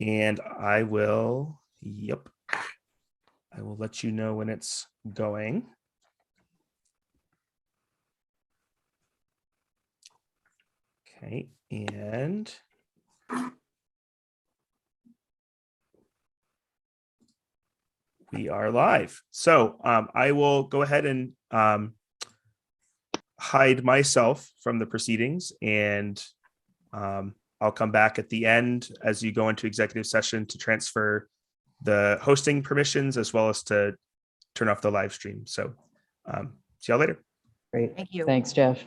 And I will, I will let you know when it's going. Okay, and we are live. So I will go ahead and hide myself from the proceedings, and I'll come back at the end as you go into executive session to transfer the hosting permissions as well as to turn off the live stream. So see y'all later. Great. Thank you. Thanks, Jeff.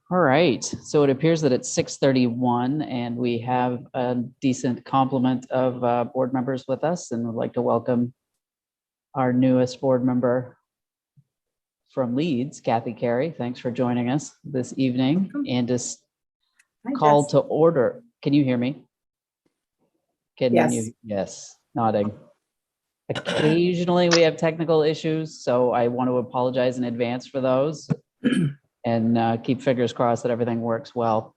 All right. So it appears that it's 6:31 and we have a decent complement of board members with us, and would like to welcome our newest board member from Leeds, Kathy Carey. Thanks for joining us this evening. And just call to order. Can you hear me? Yes, nodding. Occasionally we have technical issues, so I want to apologize in advance for those and keep fingers crossed that everything works well.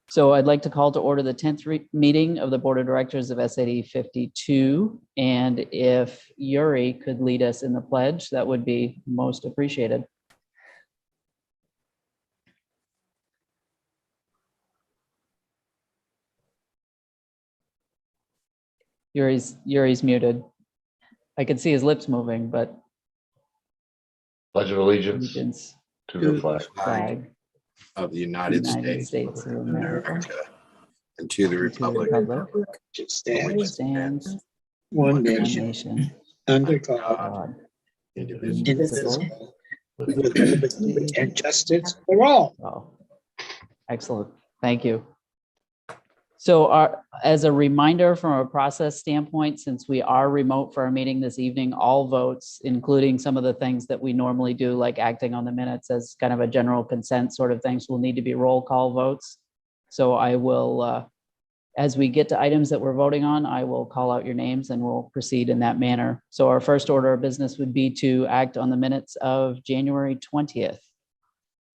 So I'd like to call to order the 10th meeting of the Board of Directors of SAD 52. And if Yuri could lead us in the pledge, that would be most appreciated. Yuri's muted. I can see his lips moving, but Pledge of allegiance to the flag of the United States of America, and to the republic which stands one one nation, nation, under God, indivisible, with liberty and justice for all. Oh, excellent. Thank you. So as a reminder from a process standpoint, since we are remote for our meeting this evening, all votes, including some of the things that we normally do, like acting on the minutes as kind of a general consent sort of things, will need to be roll call votes. So I will, as we get to items that we're voting on, I will call out your names and we'll proceed in that manner. So our first order of business would be to act on the minutes of January 20th.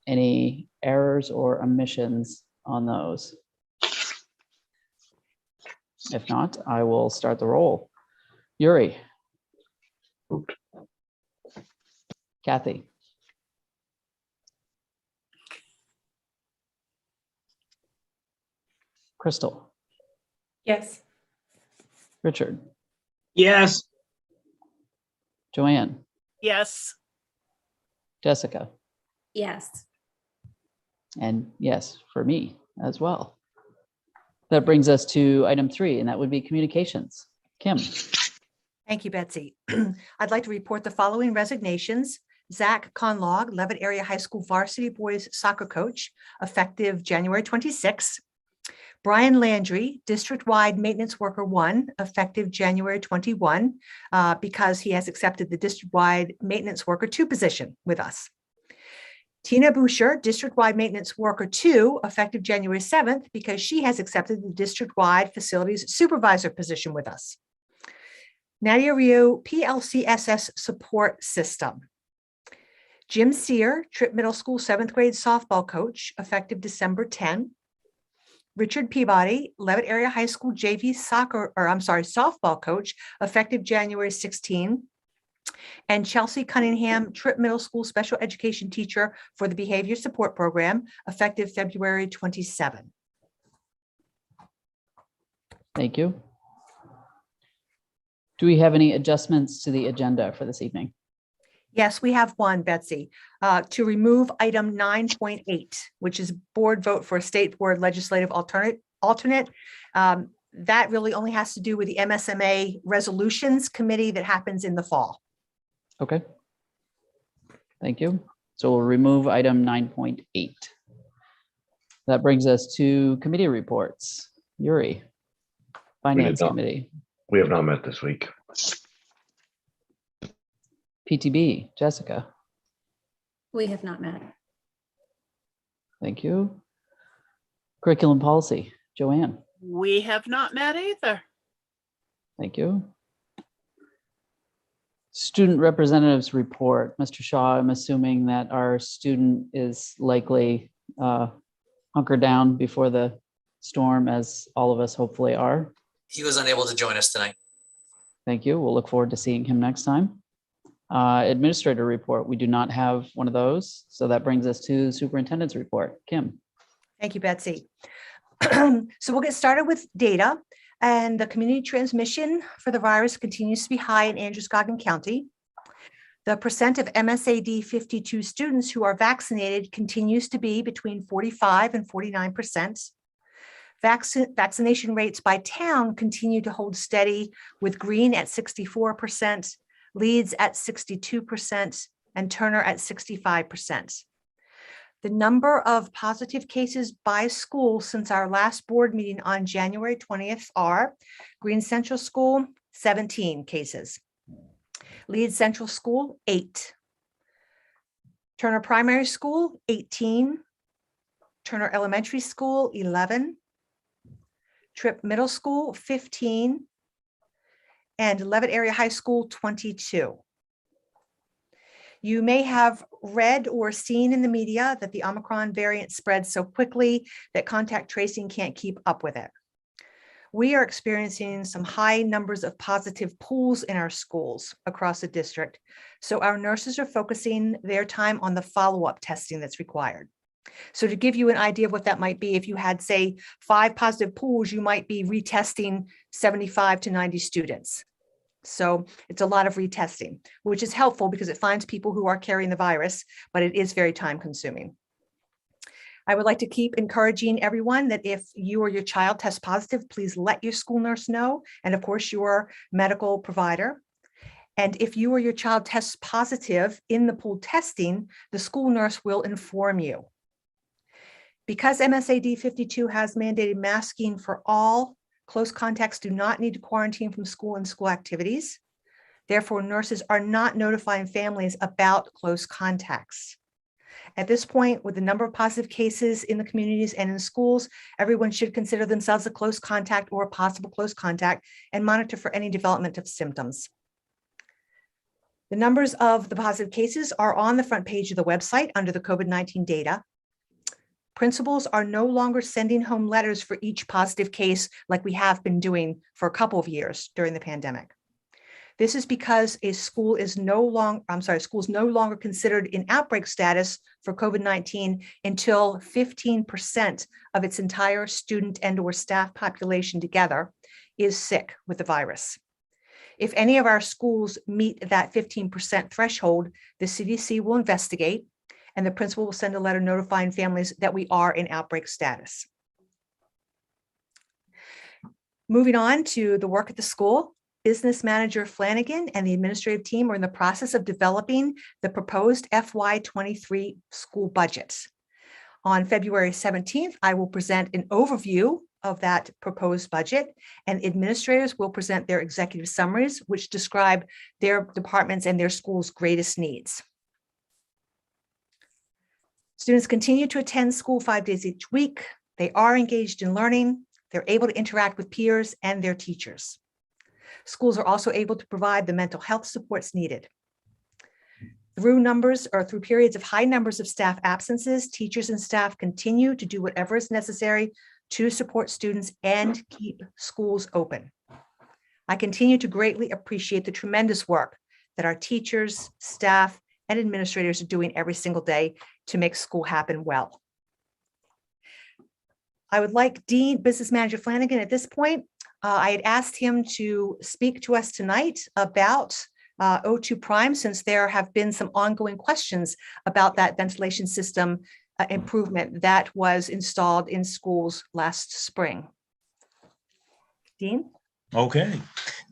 Any errors or omissions on those? If not, I will start the roll. Yuri. Kathy. Crystal. Yes. Richard. Yes. Joanne. Yes. Jessica. Yes. And yes, for me as well. That brings us to item 3, and that would be communications. Kim. Thank you, Betsy. I'd like to report the following resignations. Zach Conlog, Levitt Area High School varsity boys soccer coach, effective January 26. Brian Landry, district-wide maintenance worker 1, effective January 21, because he has accepted the district-wide maintenance worker 2 position with us. Tina Boucher, district-wide maintenance worker 2, effective January 7th, because she has accepted the district-wide facilities supervisor position with us. Nadia Rio, PLCSS support system. Jim Sear, Tripp Middle School 7th grade softball coach, effective December 10. Richard Peabody, Levitt Area High School JV softball coach, effective January 16. And Chelsea Cunningham, Tripp Middle School special education teacher for the behavior support program, effective February 27. Thank you. Do we have any adjustments to the agenda for this evening? Yes, we have one, Betsy, to remove item 9.8, which is board vote for a state board legislative alternate. That really only has to do with the MSMA resolutions committee that happens in the fall. Okay. Thank you. So we'll remove item 9.8. That brings us to committee reports. Yuri, Finance Committee. We have not met this week. PTB, Jessica. We have not met. Thank you. Curriculum Policy, Joanne. We have not met either. Thank you. Student Representatives Report. Mr. Shaw, I'm assuming that our student is likely hunkered down before the storm, as all of us hopefully are. He was unable to join us tonight. Thank you. We'll look forward to seeing him next time. Administrator report. We do not have one of those. So that brings us to superintendent's report. Kim. Thank you, Betsy. So we'll get started with data, and the community transmission for the virus continues to be high in Androscoggin County. The percent of MSAD 52 students who are vaccinated continues to be between 45 and 49%. Vaccination rates by town continue to hold steady, with Greene at 64%, Leeds at 62%, and Turner at 65%. The number of positive cases by school since our last board meeting on January 20th are Greene Central School, 17 cases. Leeds Central School, 8. Turner Primary School, 18. Turner Elementary School, 11. Tripp Middle School, 15. And Leavitt Area High School, 22. You may have read or seen in the media that the Omicron variant spreads so quickly that contact tracing can't keep up with it. We are experiencing some high numbers of positive pools in our schools across the district. So our nurses are focusing their time on the follow-up testing that's required. So to give you an idea of what that might be, if you had, say, 5 positive pools, you might be retesting 75 to 90 students. So it's a lot of retesting, which is helpful because it finds people who are carrying the virus, but it is very time consuming. I would like to keep encouraging everyone that if you or your child test positive, please let your school nurse know, and of course your medical provider. And if you or your child tests positive in the pool testing, the school nurse will inform you. Because MSAD 52 has mandated masking for all, close contacts do not need to quarantine from school and school activities. Therefore, nurses are not notifying families about close contacts. At this point, with the number of positive cases in the communities and in schools, everyone should consider themselves a close contact or a possible close contact and monitor for any development of symptoms. The numbers of the positive cases are on the front page of the website under the COVID-19 data. Principals are no longer sending home letters for each positive case like we have been doing for a couple of years during the pandemic. This is because school is no longer considered in outbreak status for COVID-19 until 15% of its entire student and or staff population together is sick with the virus. If any of our schools meet that 15% threshold, the CDC will investigate, and the principal will send a letter notifying families that we are in outbreak status. Moving on to the work at the school, Business Manager Flanagan and the administrative team are in the process of developing the proposed FY23 school budget. On February 17th, I will present an overview of that proposed budget, and administrators will present their executive summaries, which describe their departments and their school's greatest needs. Students continue to attend school 5 days each week. They are engaged in learning. They're able to interact with peers and their teachers. Schools are also able to provide the mental health supports needed. Through periods of high numbers of staff absences, teachers and staff continue to do whatever is necessary to support students and keep schools open. I continue to greatly appreciate the tremendous work that our teachers, staff, and administrators are doing every single day to make school happen well. I would like Business Manager Flanagan at this point. I had asked him to speak to us tonight about O2 Prime, since there have been some ongoing questions about that ventilation system improvement that was installed in schools last spring. Dean? Okay,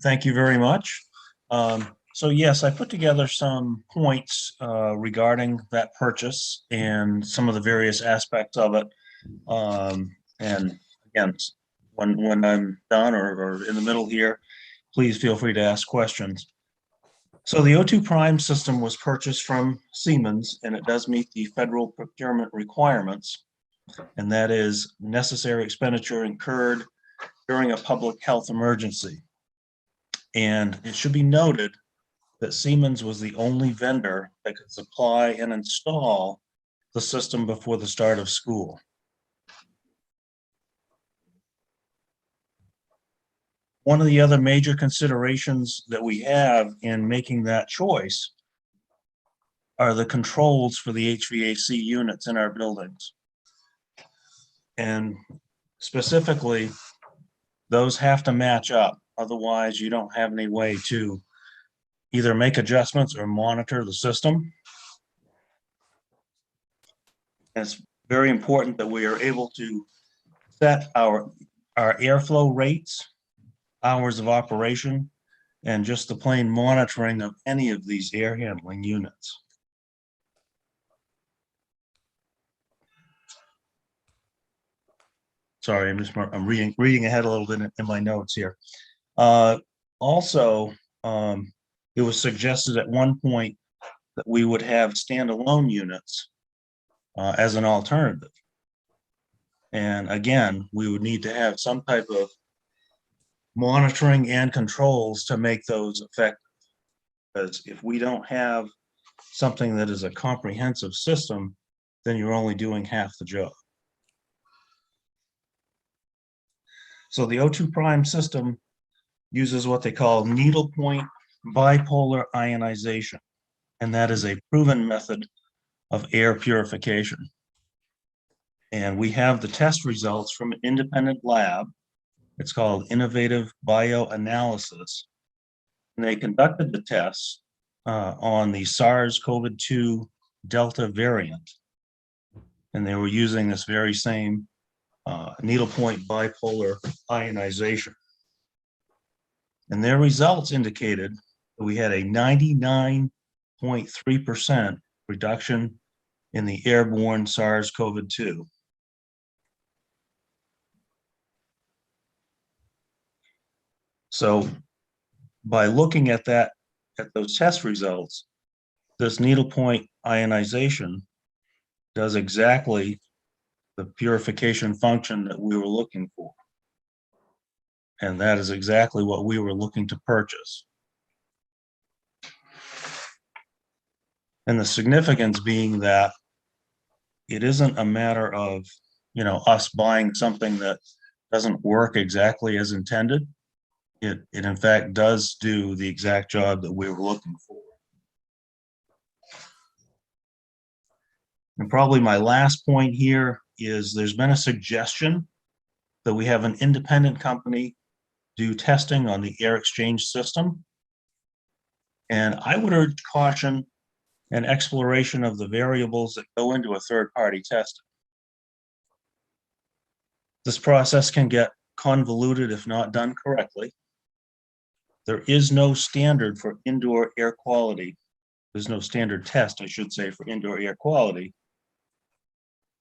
thank you very much. So yes, I put together some points regarding that purchase and some of the various aspects of it. And again, when I'm done or in the middle here, please feel free to ask questions. So the O2 Prime system was purchased from Siemens, and it does meet the federal procurement requirements, and that is necessary expenditure incurred during a public health emergency. And it should be noted that Siemens was the only vendor that could supply and install the system before the start of school. One of the other major considerations that we have in making that choice are the controls for the HVAC units in our buildings. And specifically, those have to match up. Otherwise, you don't have any way to either make adjustments or monitor the system. And it's very important that we are able to set our airflow rates, hours of operation, and just the plain monitoring of any of these air handling units. Sorry, I'm reading ahead a little bit in my notes here. Also, it was suggested at one point that we would have standalone units as an alternative. And again, we would need to have some type of monitoring and controls to make those effective. Because if we don't have something that is a comprehensive system, then you're only doing half the job. So the O2 prime system uses what they call needlepoint bipolar ionization, and that is a proven method of air purification. And we have the test results from an independent lab. It's called Innovative Bioanalysis. And they conducted the tests on the SARS-CoV-2 Delta variant. And they were using this very same needlepoint bipolar ionization. And their results indicated that we had a 99.3% reduction in the airborne SARS-CoV-2. So by looking at those test results, this needlepoint ionization does exactly the purification function that we were looking for. And that is exactly what we were looking to purchase. And the significance being that it isn't a matter of, us buying something that doesn't work exactly as intended. It in fact does do the exact job that we were looking for. And probably my last point here is there's been a suggestion that we have an independent company do testing on the air exchange system. And I would urge caution and exploration of the variables that go into a third-party testing. This process can get convoluted if not done correctly. There is no standard for indoor air quality. There's no standard test, I should say, for indoor air quality.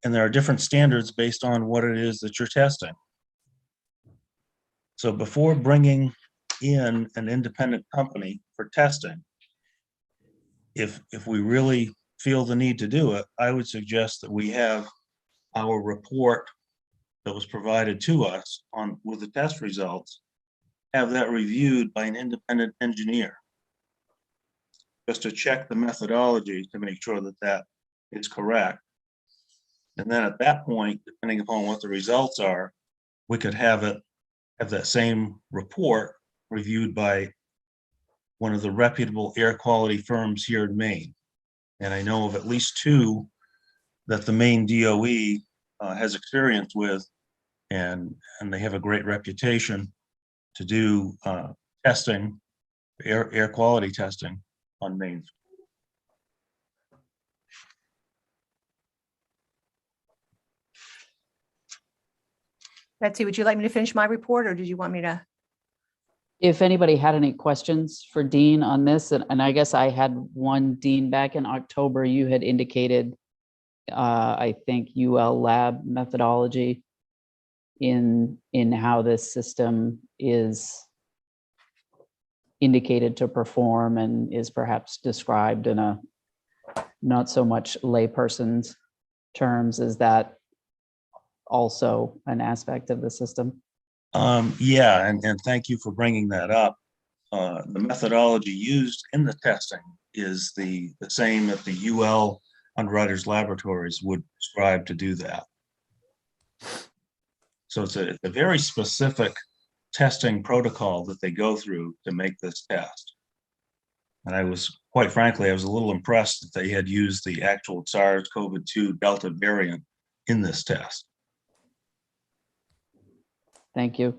And there are different standards based on what it is that you're testing. So before bringing in an independent company for testing, if we really feel the need to do it, I would suggest that we have our report that was provided to us with the test results, have that reviewed by an independent engineer, just to check the methodology to make sure that that is correct. And then at that point, depending upon what the results are, we could have that same report reviewed by one of the reputable air quality firms here in Maine. And I know of at least two that the Maine DOE has experience with, and they have a great reputation to do testing, air quality testing on Maine. Betsy, would you like me to finish my report, or did you want me to? If anybody had any questions for Dean on this, and I guess I had one, Dean, back in October, you had indicated, I think, UL lab methodology in how this system is indicated to perform and is perhaps described in a not so much layperson's terms. Is that also an aspect of the system? Yeah, and thank you for bringing that up. The methodology used in the testing is the same that the UL Underwriters Laboratories would prescribe to do that. So it's a very specific testing protocol that they go through to make this test. And I was, quite frankly, I was a little impressed that they had used the actual SARS-CoV-2 Delta variant in this test. Thank you.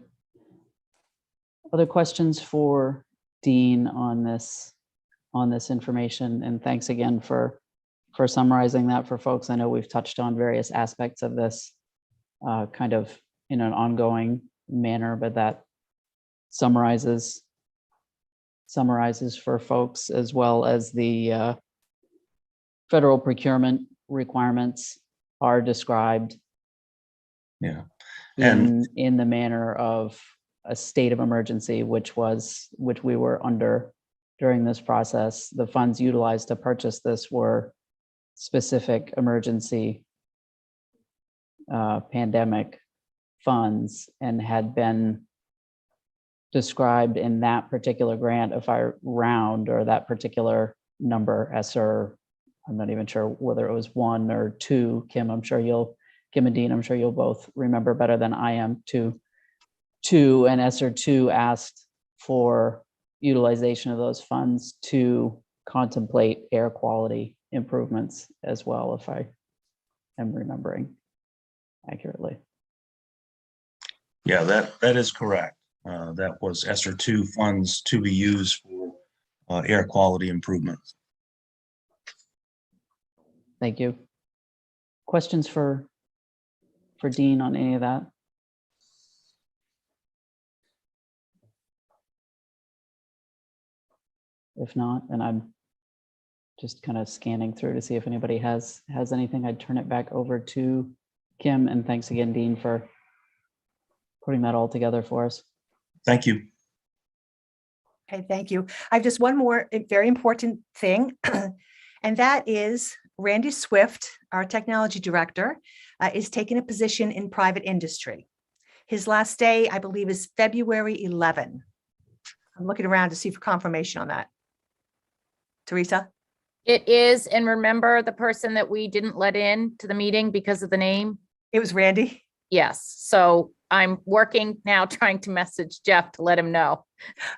Other questions for Dean on this information? And thanks again for summarizing that for folks. I know we've touched on various aspects of this kind of in an ongoing manner, but that summarizes for folks, as well as the federal procurement requirements are described Yeah. And in the manner of a state of emergency, which we were under during this process. The funds utilized to purchase this were specific emergency pandemic funds and had been described in that particular grant, if I round, or that particular number, ESSER, I'm not even sure whether it was 1 or 2. Kim and Dean, I'm sure you'll both remember better than I am. 2, and ESSER 2 asked for utilization of those funds to contemplate air quality improvements as well, if I am remembering accurately. yeah, that is correct. That was ESSER 2 funds to be used for air quality improvements. Thank you. Questions for Dean on any of that? If not, then I'm just kind of scanning through to see if anybody has anything. I'd turn it back over to Kim, and thanks again, Dean, for putting that all together for us. Thank you. Okay, thank you. I have just one more very important thing, and that is Randy Swift, our technology director, is taking a position in private industry. His last day, I believe, is February 11. I'm looking around to see for confirmation on that. Teresa? It is, and remember the person that we didn't let in to the meeting because of the name? It was Randy? Yes, so I'm working now trying to message Jeff to let him know.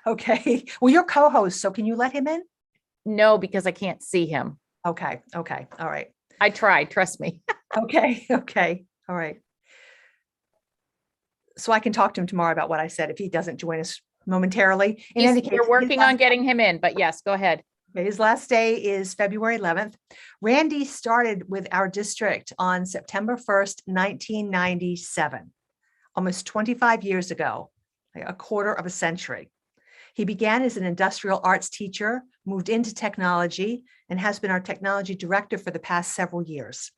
Okay, well, you're co-host, so can you let him in? No, because I can't see him. Okay, all right. I tried, trust me. Okay, all right. So I can talk to him tomorrow about what I said if he doesn't join us momentarily. In any case, We're working on getting him in, but yes, go ahead. His last day is February 11th. Randy started with our district on September 1st, 1997, almost 25 years ago, like a quarter of a century. He began as an industrial arts teacher, moved into technology, and has been our technology director for the past several years.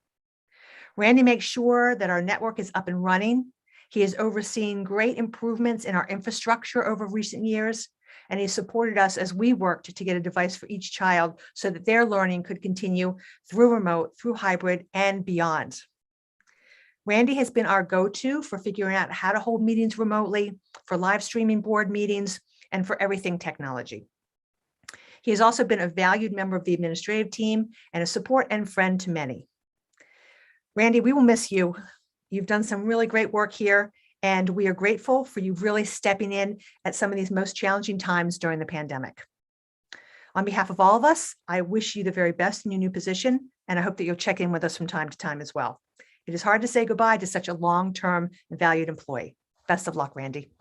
Randy makes sure that our network is up and running. He has overseen great improvements in our infrastructure over recent years, and he supported us as we worked to get a device for each child so that their learning could continue through remote, through hybrid, and beyond. Randy has been our go-to for figuring out how to hold meetings remotely, for live streaming board meetings, and for everything technology. He has also been a valued member of the administrative team and a support and friend to many. Randy, we will miss you. You've done some really great work here, and we are grateful for you really stepping in at some of these most challenging times during the pandemic. On behalf of all of us, I wish you the very best in your new position, and I hope that you'll check in with us from time to time as well. It is hard to say goodbye to such a long-term and valued employee. Best of luck, Randy.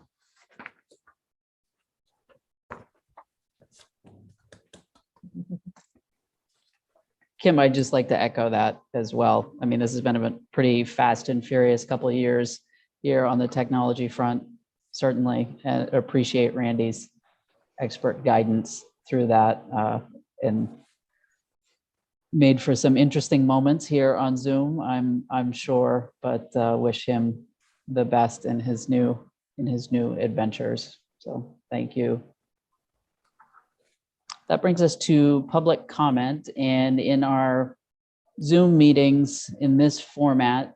Kim, I'd just like to echo that as well. I mean, this has been a pretty fast and furious couple of years here on the technology front, certainly, and appreciate Randy's expert guidance through that, and made for some interesting moments here on Zoom, I'm sure, but wish him the best in his new adventures. So thank you. That brings us to public comment, and in our Zoom meetings in this format,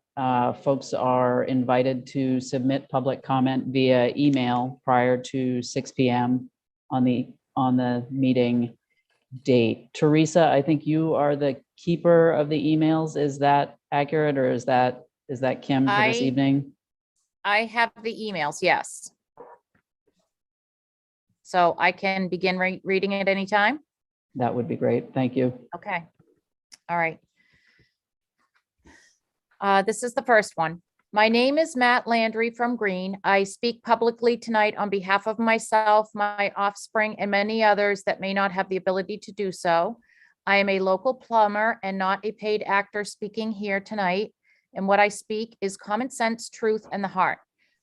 folks are invited to submit public comment via email prior to 6 p.m. on the meeting date. Teresa, I think you are the keeper of the emails. Is that accurate, or is that Kim for this evening? I have the emails, yes. So I can begin reading it anytime? That would be great. Thank you. Okay. All right. This is the first one. My name is Matt Landry from Green. I speak publicly tonight on behalf of myself, my offspring, and many others that may not have the ability to do so. I am a local plumber and not a paid actor speaking here tonight. And what I speak is common sense, truth, and the heart.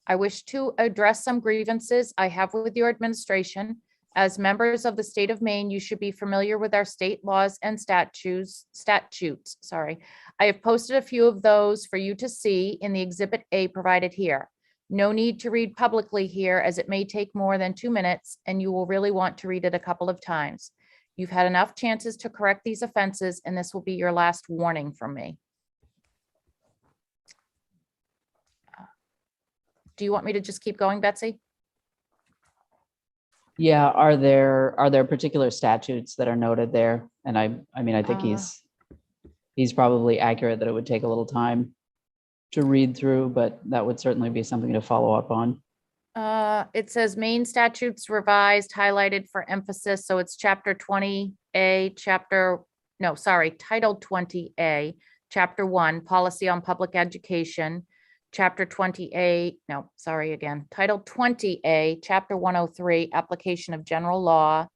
I wish to address some grievances I have with your administration. As members of the state of Maine, you should be familiar with our state laws and statutes. I have posted a few of those for you to see in the Exhibit A provided here. No need to read publicly here as it may take more than 2 minutes and you will really want to read it a couple of times. You've had enough chances to correct these offenses and this will be your last warning from me. Do you want me to just keep going, Betsy? Yeah, are there particular statutes that are noted there? And I mean, I think he's probably accurate that it would take a little time to read through, but that would certainly be something to follow up on. It says Maine statutes revised, highlighted for emphasis. So it's chapter 20A, title 20A, chapter 1, policy on public education. Chapter 20A, Title 20A, Chapter 103, application of general law,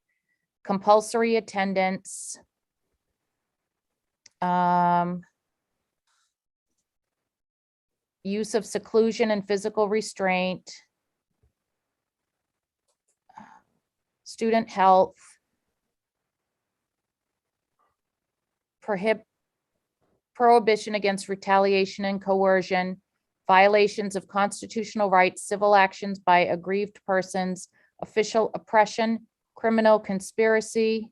compulsory attendance, use of seclusion and physical restraint, student health, prohibition against retaliation and coercion, violations of constitutional rights, civil actions by aggrieved persons, official oppression, criminal conspiracy.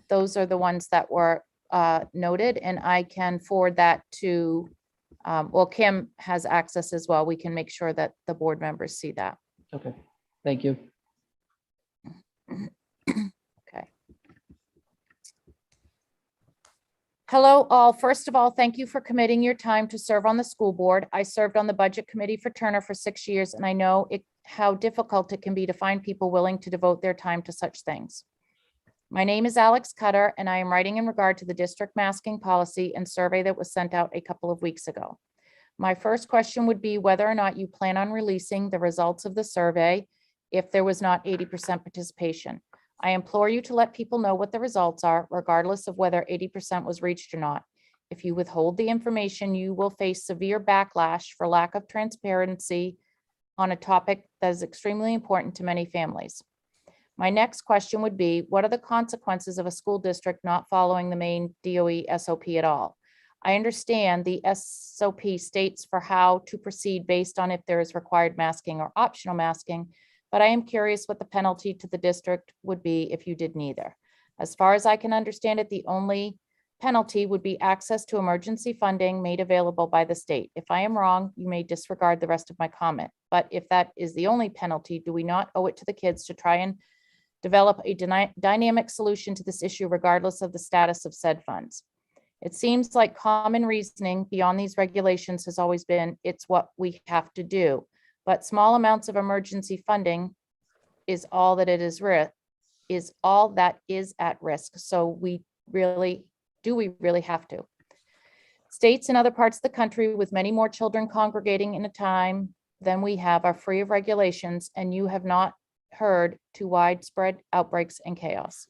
Those are the ones that were noted, and I can forward that to, Kim has access as well. We can make sure that the board members see that. Okay, thank you. Okay. Hello, all. First of all, thank you for committing your time to serve on the school board. I served on the budget committee for Turner for 6 years, and I know how difficult it can be to find people willing to devote their time to such things. My name is Alex Cutter, and I am writing in regard to the district masking policy and survey that was sent out a couple of weeks ago. My first question would be whether or not you plan on releasing the results of the survey if there was not 80% participation. I implore you to let people know what the results are, regardless of whether 80% was reached or not. If you withhold the information, you will face severe backlash for lack of transparency on a topic that is extremely important to many families. My next question would be, what are the consequences of a school district not following the main DOE SOP at all? I understand the SOP states for how to proceed based on if there is required masking or optional masking, but I am curious what the penalty to the district would be if you did neither. As far as I can understand it, the only penalty would be access to emergency funding made available by the state. If I am wrong, you may disregard the rest of my comment. But if that is the only penalty, do we not owe it to the kids to try and develop a dynamic solution to this issue regardless of the status of said funds? It seems like common reasoning beyond these regulations has always been, it's what we have to do. But small amounts of emergency funding is all that it is all that is at risk. So we really have to? States in other parts of the country with many more children congregating in a time than we have are free of regulations, and you have not heard to widespread outbreaks and chaos.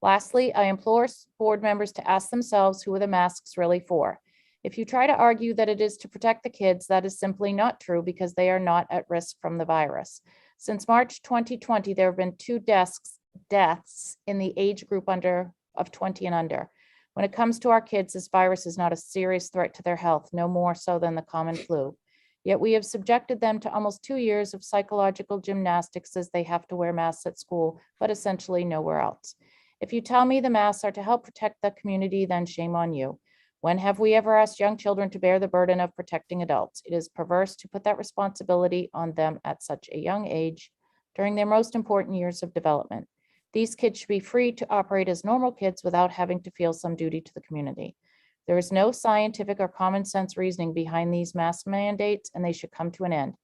Lastly, I implore board members to ask themselves, who are the masks really for? If you try to argue that it is to protect the kids, that is simply not true because they are not at risk from the virus. Since March 2020, there have been 2 deaths in the age group of 20 and under. When it comes to our kids, this virus is not a serious threat to their health, no more so than the common flu. Yet we have subjected them to almost 2 years of psychological gymnastics as they have to wear masks at school, but essentially nowhere else. If you tell me the masks are to help protect the community, then shame on you. When have we ever asked young children to bear the burden of protecting adults? It is perverse to put that responsibility on them at such a young age during their most important years of development. These kids should be free to operate as normal kids without having to feel some duty to the community. There is no scientific or common sense reasoning behind these mask mandates, and they should come to an end.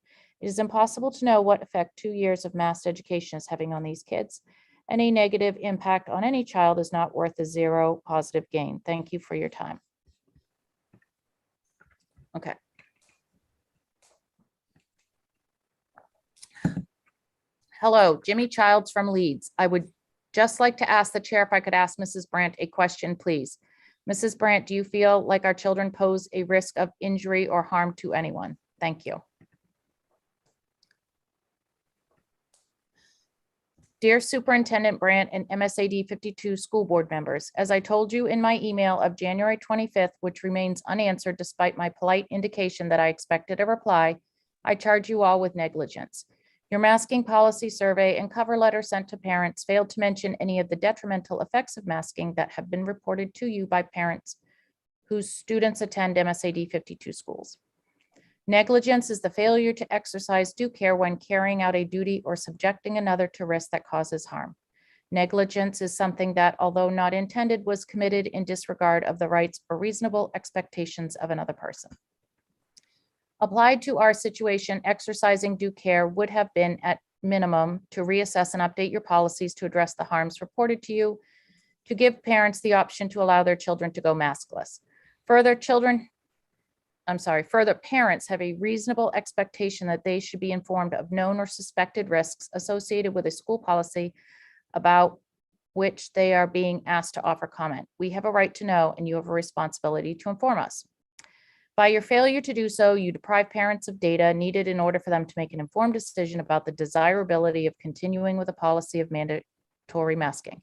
It is impossible to know what effect 2 years of masked education is having on these kids. Any negative impact on any child is not worth a zero positive gain. Thank you for your time. Okay. Hello, Jimmy Childs from Leeds. I would just like to ask the chair if I could ask Mrs. Brandt a question, please. Mrs. Brandt, do you feel like our children pose a risk of injury or harm to anyone? Thank you. Dear Superintendent Brandt and MSAD 52 school board members, as I told you in my email of January 25th, which remains unanswered despite my polite indication that I expected a reply, I charge you all with negligence. Your masking policy survey and cover letter sent to parents failed to mention any of the detrimental effects of masking that have been reported to you by parents whose students attend MSAD 52 schools. Negligence is the failure to exercise due care when carrying out a duty or subjecting another to risk that causes harm. Negligence is something that, although not intended, was committed in disregard of the rights or reasonable expectations of another person. Applied to our situation, exercising due care would have been at minimum to reassess and update your policies to address the harms reported to you, to give parents the option to allow their children to go maskless. Further, parents have a reasonable expectation that they should be informed of known or suspected risks associated with a school policy about which they are being asked to offer comment. We have a right to know, and you have a responsibility to inform us. By your failure to do so, you deprive parents of data needed in order for them to make an informed decision about the desirability of continuing with a policy of mandatory masking.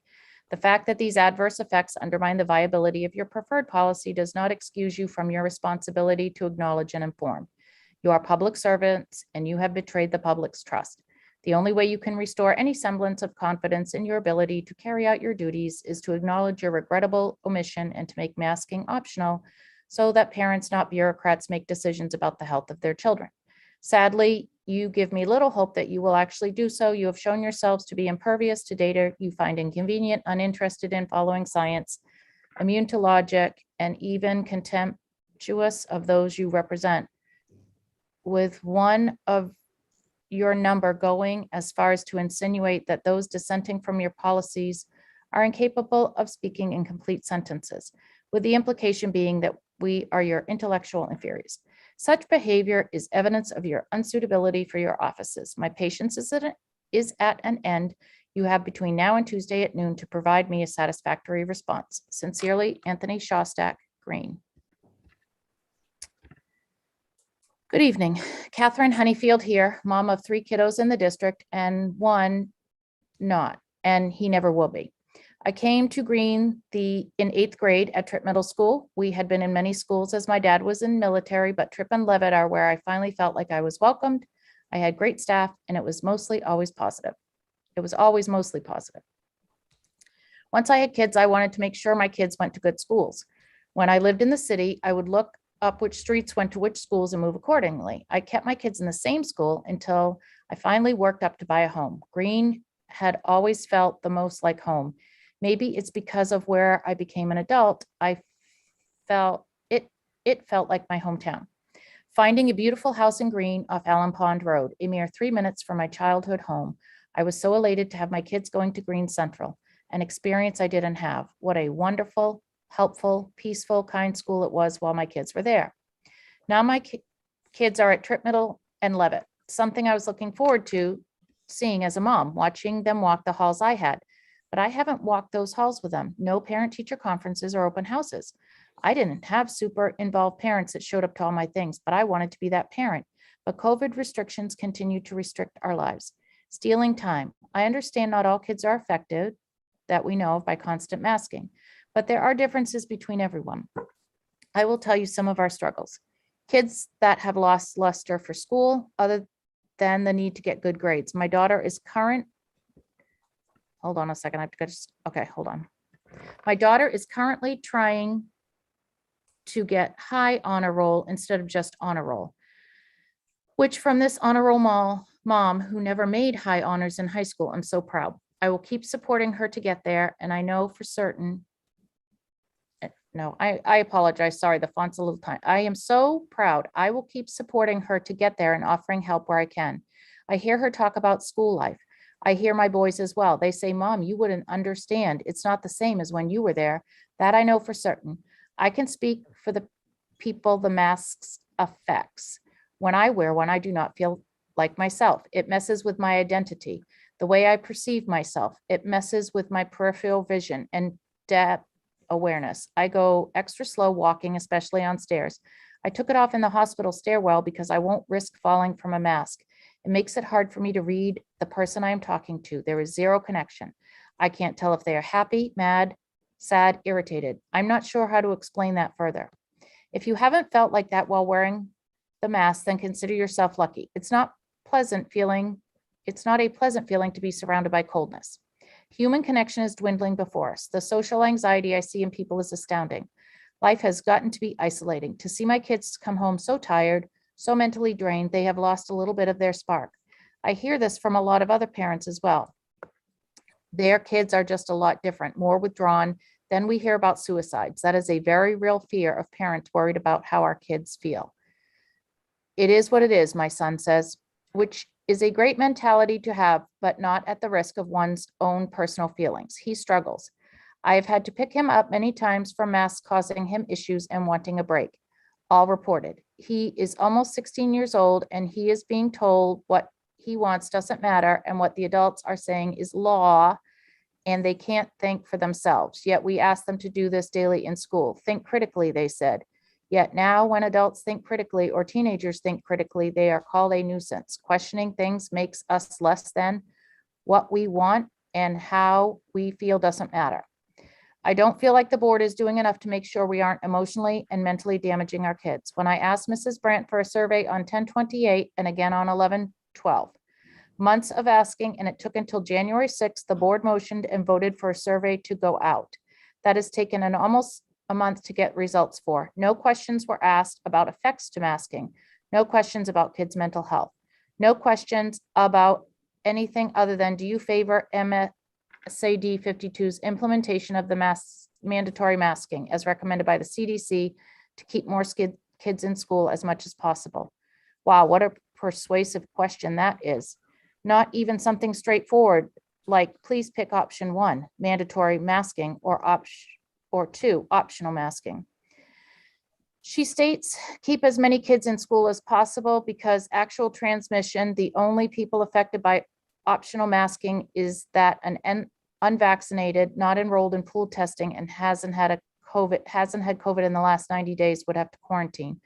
The fact that these adverse effects undermine the viability of your preferred policy does not excuse you from your responsibility to acknowledge and inform. You are public servants and you have betrayed the public's trust. The only way you can restore any semblance of confidence in your ability to carry out your duties is to acknowledge your regrettable omission and to make masking optional so that parents, not bureaucrats, make decisions about the health of their children. Sadly, you give me little hope that you will actually do so. You have shown yourselves to be impervious to data you find inconvenient, uninterested in following science, immune to logic, and even contemptuous of those you represent. With one of your number going as far as to insinuate that those dissenting from your policies are incapable of speaking in complete sentences, with the implication being that we are your intellectual inferiors. Such behavior is evidence of your unsuitability for your offices. My patience is at an end. You have between now and Tuesday at noon to provide me a satisfactory response. Sincerely, Anthony Shostak, Green. Good evening. Catherine Honeyfield here, mom of 3 kiddos in the district and 1 not, and he never will be. I came to Green in 8th grade at Tripp Middle School. We had been in many schools as my dad was in military, but Tripp and Levitt are where I finally felt like I was welcomed. I had great staff and it was always positive. It was always mostly positive. Once I had kids, I wanted to make sure my kids went to good schools. When I lived in the city, I would look up which streets went to which schools and move accordingly. I kept my kids in the same school until I finally worked up to buy a home. Green had always felt the most like home. Maybe it's because of where I became an adult. It felt like my hometown. Finding a beautiful house in Green off Allen Pond Road, a mere 3 minutes from my childhood home, I was so elated to have my kids going to Green Central, an experience I didn't have. What a wonderful, helpful, peaceful, kind school it was while my kids were there. Now my kids are at Tripp Middle and Levitt, something I was looking forward to seeing as a mom, watching them walk the halls I had. But I haven't walked those halls with them. No parent-teacher conferences or open houses. I didn't have super involved parents that showed up to all my things, but I wanted to be that parent. But COVID restrictions continue to restrict our lives. Stealing time. I understand not all kids are affected, that we know of, by constant masking, but there are differences between everyone. I will tell you some of our struggles. Kids that have lost luster for school, other than the need to get good grades. My daughter is hold on a second. I have to go. Okay, hold on. My daughter is currently trying to get high honor roll instead of just honor roll, which from this honor roll mom who never made high honors in high school, I'm so proud. I will keep supporting her to get there, and I know for certain no, I apologize. Sorry, the font's a little tiny. I am so proud. I will keep supporting her to get there and offering help where I can. I hear her talk about school life. I hear my boys as well. They say, Mom, you wouldn't understand. It's not the same as when you were there. That I know for certain. I can speak for the people the masks affects. When I wear one, I do not feel like myself. It messes with my identity, the way I perceive myself. It messes with my peripheral vision and depth awareness. I go extra slow walking, especially on stairs. I took it off in the hospital stairwell because I won't risk falling from a mask. It makes it hard for me to read the person I am talking to. There is zero connection. I can't tell if they are happy, mad, sad, irritated. I'm not sure how to explain that further. If you haven't felt like that while wearing the mask, then consider yourself lucky. It's not a pleasant feeling to be surrounded by coldness. Human connection is dwindling before us. The social anxiety I see in people is astounding. Life has gotten to be isolating. To see my kids come home so tired, so mentally drained, they have lost a little bit of their spark. I hear this from a lot of other parents as well. Their kids are just a lot different, more withdrawn. Then we hear about suicides. That is a very real fear of parents worried about how our kids feel. It is what it is, my son says, which is a great mentality to have, but not at the risk of one's own personal feelings. He struggles. I have had to pick him up many times for masks causing him issues and wanting a break. All reported. He is almost 16 years old and he is being told what he wants doesn't matter and what the adults are saying is law and they can't think for themselves. Yet we ask them to do this daily in school. Think critically, they said. Yet now when adults think critically or teenagers think critically, they are called a nuisance. Questioning things makes us less than. What we want and how we feel doesn't matter. I don't feel like the board is doing enough to make sure we aren't emotionally and mentally damaging our kids. When I asked Mrs. Brandt for a survey on 10/28 and again on 11/12, months of asking, and it took until January 6th, the board motioned and voted for a survey to go out. That has taken an almost a month to get results for. No questions were asked about effects to masking. No questions about kids' mental health. No questions about anything other than, do you favor MSAD 52's implementation of the mandatory masking as recommended by the CDC to keep more kids in school as much as possible? Wow, what a persuasive question that is. Not even something straightforward like, please pick option 1, mandatory masking, or 2, optional masking. She states, keep as many kids in school as possible because actual transmission, the only people affected by optional masking is that an unvaccinated, not enrolled in pool testing and hasn't had COVID in the last 90 days would have to quarantine.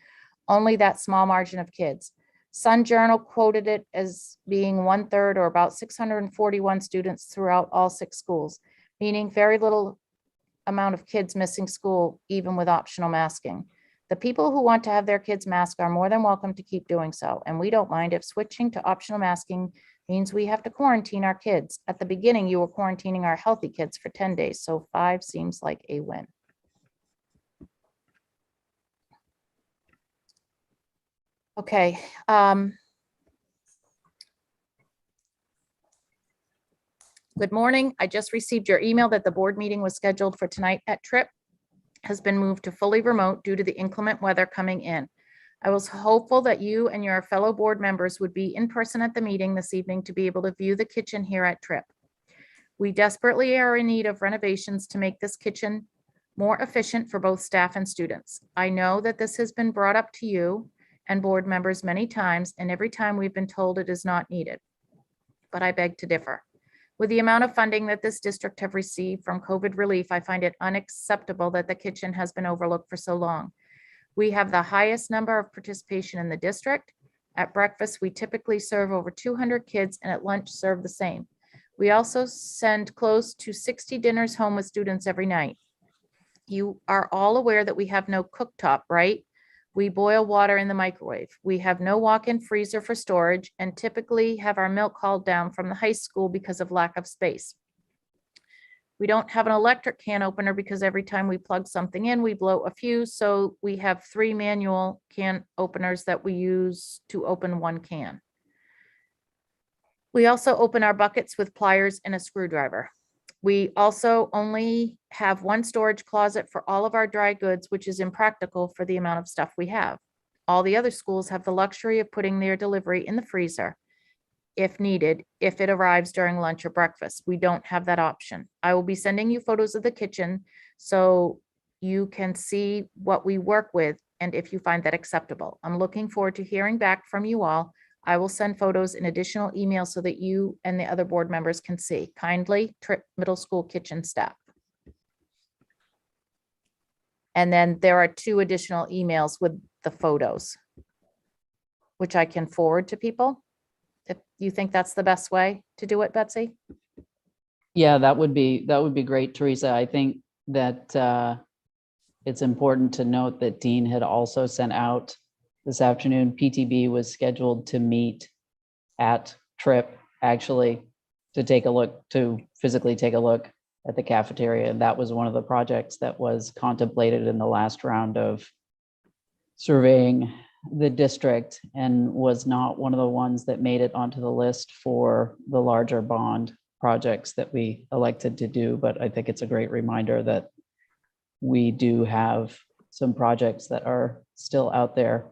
Only that small margin of kids. Sun Journal quoted it as being 1/3 or about 641 students throughout all 6 schools, meaning very little amount of kids missing school, even with optional masking. The people who want to have their kids masked are more than welcome to keep doing so, and we don't mind if switching to optional masking means we have to quarantine our kids. At the beginning, you were quarantining our healthy kids for 10 days, so 5 seems like a win. Okay. Good morning. I just received your email that the board meeting was scheduled for tonight at Trip has been moved to fully remote due to the inclement weather coming in. I was hopeful that you and your fellow board members would be in person at the meeting this evening to be able to view the kitchen here at Trip. We desperately are in need of renovations to make this kitchen more efficient for both staff and students. I know that this has been brought up to you and board members many times, and every time we've been told it is not needed. But I beg to differ. With the amount of funding that this district have received from COVID relief, I find it unacceptable that the kitchen has been overlooked for so long. We have the highest number of participation in the district. At breakfast, we typically serve over 200 kids, and at lunch serve the same. We also send close to 60 dinners home with students every night. You are all aware that we have no cooktop, right? We boil water in the microwave. We have no walk-in freezer for storage and typically have our milk hauled down from the high school because of lack of space. We don't have an electric can opener because every time we plug something in, we blow a fuse. So we have 3 manual can openers that we use to open 1 can. We also open our buckets with pliers and a screwdriver. We also only have one storage closet for all of our dry goods, which is impractical for the amount of stuff we have. All the other schools have the luxury of putting their delivery in the freezer if needed, if it arrives during lunch or breakfast. We don't have that option. I will be sending you photos of the kitchen so you can see what we work with and if you find that acceptable. I'm looking forward to hearing back from you all. I will send photos in additional emails so that you and the other board members can see. Kindly, Trip Middle School kitchen staff. And then there are 2 additional emails with the photos, which I can forward to people. If you think that's the best way to do it, Betsy? Yeah, that would be great, Teresa. I think that it's important to note that Dean had also sent out this afternoon. PTB was scheduled to meet at Trip, actually, to physically take a look at the cafeteria. And that was one of the projects that was contemplated in the last round of surveying the district, and was not one of the ones that made it onto the list for the larger bond projects that we elected to do. But I think it's a great reminder that we do have some projects that are still out there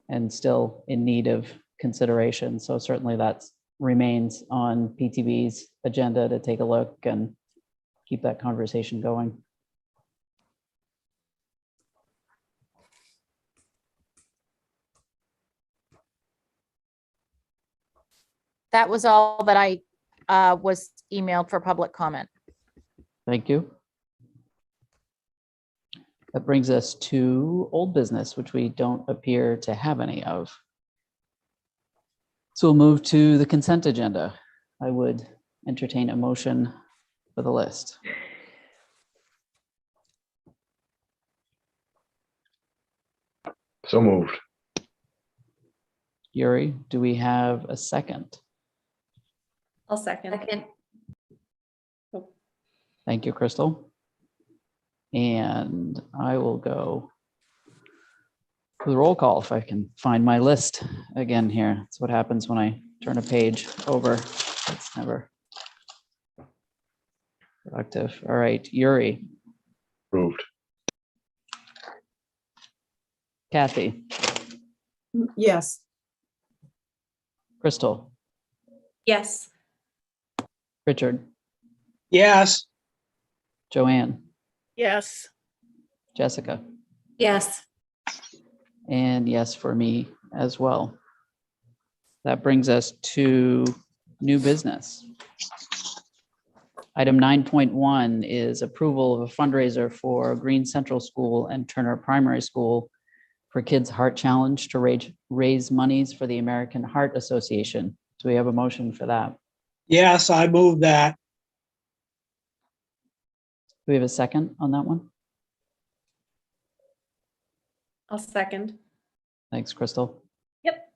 and still in need of consideration. So certainly that remains on PTB's agenda to take a look and keep that conversation going. That was all that I was emailed for public comment. Thank you. That brings us to old business, which we don't appear to have any of. So we'll move to the consent agenda. I would entertain a motion for the list. So moved. Yuri, do we have a second? I'll second. Thank you, Crystal. And I will go for the roll call if I can find my list again here. That's what happens when I turn a page over. It's never productive. All right, Yuri, Approved. Kathy, Yes. Crystal, Yes. Richard, Yes, Joanne, Yes. Jessica, Yes. and yes for me as well. That brings us to new business. Item 9.1 is approval of a fundraiser for Green Central School and Turner Primary School for Kids Heart Challenge to raise monies for the American Heart Association. Do we have a motion for that? yes, I move that. Do we have a second on that one? I'll second. Thanks, Crystal. Yep.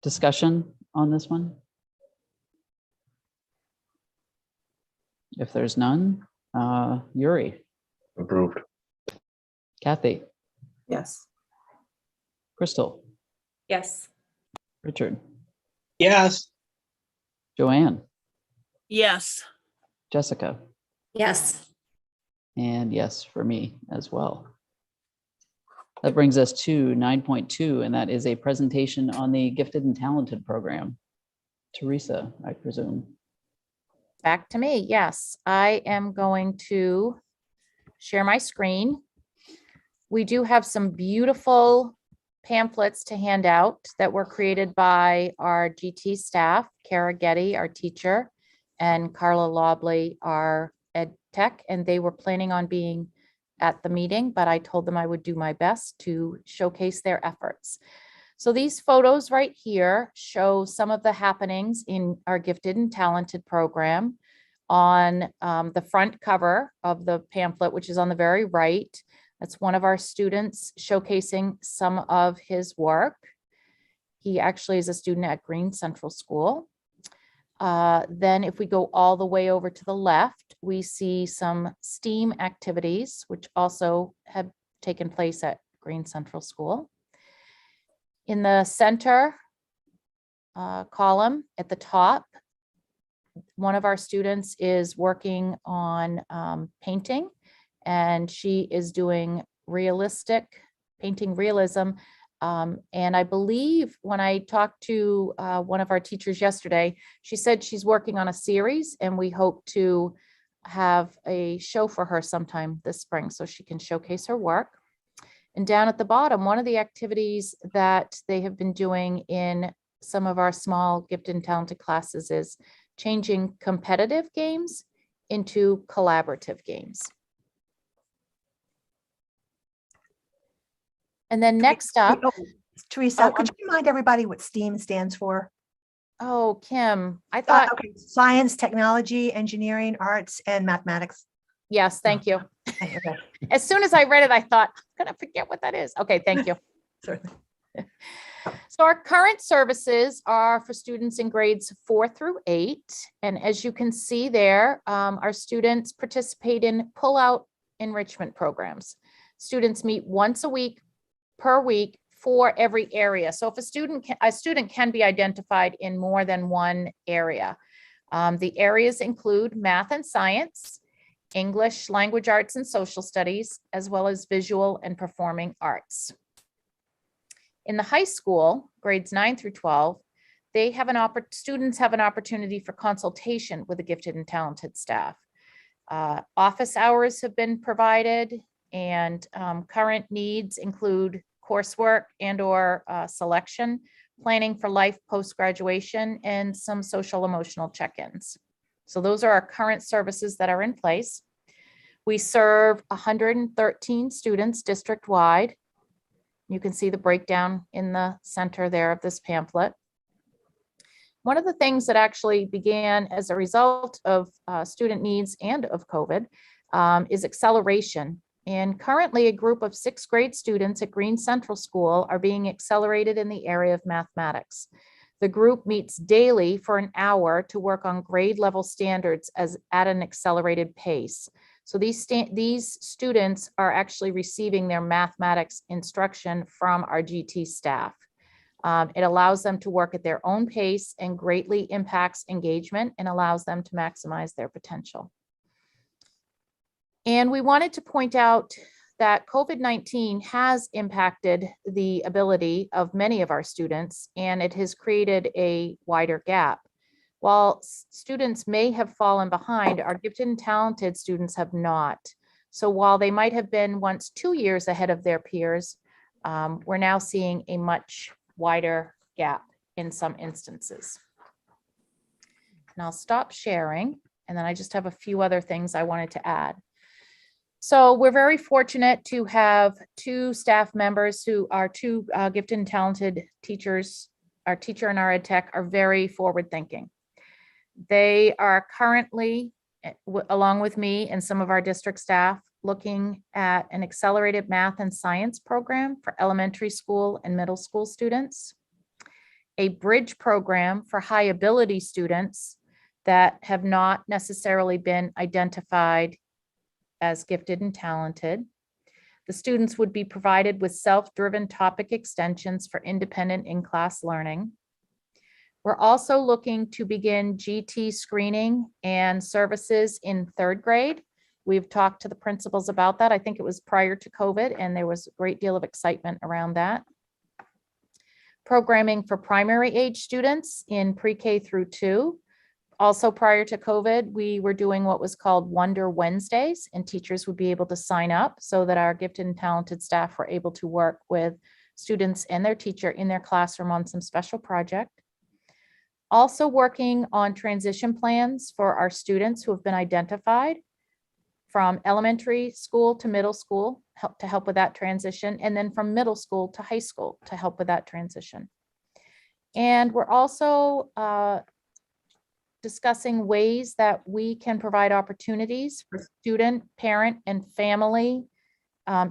Discussion on this one? If there's none, Yuri, Approved. Kathy, Yes. Crystal, Yes. Richard, Yes, Joanne, Yes. Jessica, Yes. and yes for me as well. That brings us to 9.2, and that is a presentation on the Gifted and Talented program. Teresa, I presume. Back to me. Yes, I am going to share my screen. We do have some beautiful pamphlets to hand out that were created by our GT staff, Kara Getty, our teacher, and Carla Lobley, our ed tech, and they were planning on being at the meeting, but I told them I would do my best to showcase their efforts. So these photos right here show some of the happenings in our Gifted and Talented program. On the front cover of the pamphlet, which is on the very right, that's one of our students showcasing some of his work. He actually is a student at Green Central School. Then if we go all the way over to the left, we see some STEAM activities, which also have taken place at Green Central School. In the center column at the top, One of our students is working on painting, and she is doing painting realism. And I believe when I talked to one of our teachers yesterday, she said she's working on a series, and we hope to have a show for her sometime this spring so she can showcase her work. And down at the bottom, one of the activities that they have been doing in some of our small gifted and talented classes is changing competitive games into collaborative games. And then next up, Teresa, Oh, could you remind everybody what STEAM stands for? oh, Kim, I thought, Okay, science, technology, engineering, arts, and mathematics. yes, thank you. Okay, As soon as I read it, I thought, I'm gonna forget what that is. Okay, thank you. certainly. So our current services are for students in grades 4 through 8. And as you can see there, our students participate in pull-out enrichment programs. Students meet once a week per week for every area. So if a student can be identified in more than one area. The areas include math and science, English, language arts and social studies, as well as visual and performing arts. In the high school, grades 9 through 12, students have an opportunity for consultation with the gifted and talented staff. Office hours have been provided, and current needs include coursework and/or selection, planning for life post-graduation, and some social emotional check-ins. So those are our current services that are in place. We serve 113 students district-wide. You can see the breakdown in the center there of this pamphlet. One of the things that actually began as a result of student needs and of COVID is acceleration. And currently a group of 6th grade students at Green Central School are being accelerated in the area of mathematics. The group meets daily for an hour to work on grade level standards at an accelerated pace. So these students are actually receiving their mathematics instruction from our GT staff. It allows them to work at their own pace and greatly impacts engagement and allows them to maximize their potential. And we wanted to point out that COVID-19 has impacted the ability of many of our students, and it has created a wider gap. While students may have fallen behind, our gifted and talented students have not. So while they might have been once 2 years ahead of their peers, we're now seeing a much wider gap in some instances. And I'll stop sharing, and then I just have a few other things I wanted to add. So we're very fortunate to have 2 staff members who are 2 gifted and talented teachers. Our teacher and our ed tech are very forward thinking. They are currently, along with me and some of our district staff, looking at an accelerated math and science program for elementary school and middle school students, a bridge program for high ability students that have not necessarily been identified as gifted and talented. The students would be provided with self-driven topic extensions for independent in-class learning. We're also looking to begin GT screening and services in 3rd grade. We've talked to the principals about that. I think it was prior to COVID, and there was a great deal of excitement around that. Programming for primary age students in pre-K through 2. Also prior to COVID, we were doing what was called Wonder Wednesdays, and teachers would be able to sign up so that our gifted and talented staff were able to work with students and their teacher in their classroom on some special project. Also working on transition plans for our students who have been identified from elementary school to middle school to help with that transition, and then from middle school to high school to help with that transition. And we're also discussing ways that we can provide opportunities for student, parent, and family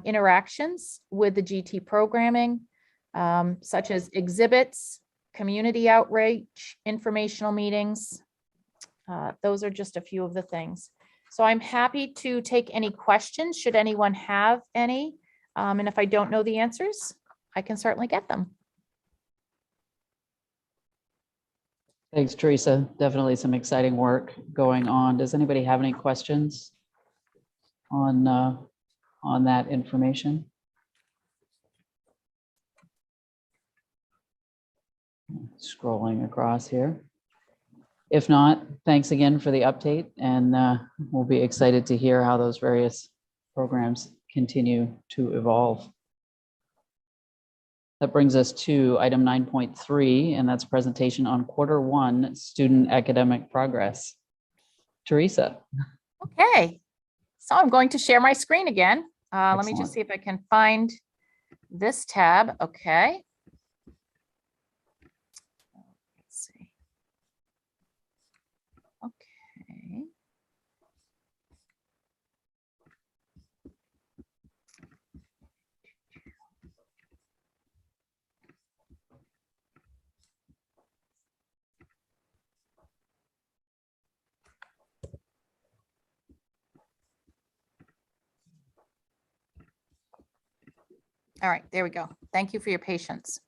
interactions with the GT programming, such as exhibits, community outreach, informational meetings. Those are just a few of the things. So I'm happy to take any questions, should anyone have any. And if I don't know the answers, I can certainly get them. Thanks, Teresa. Definitely some exciting work going on. Does anybody have any questions on that information? Scrolling across here. If not, thanks again for the update, and we'll be excited to hear how those various programs continue to evolve. That brings us to item 9.3, and that's presentation on Q1 student academic progress. Teresa. Okay, so I'm going to share my screen again. Let me Excellent. just see if I can find this tab. Okay. Let's see. Okay. All right, there we go. Thank you for your patience.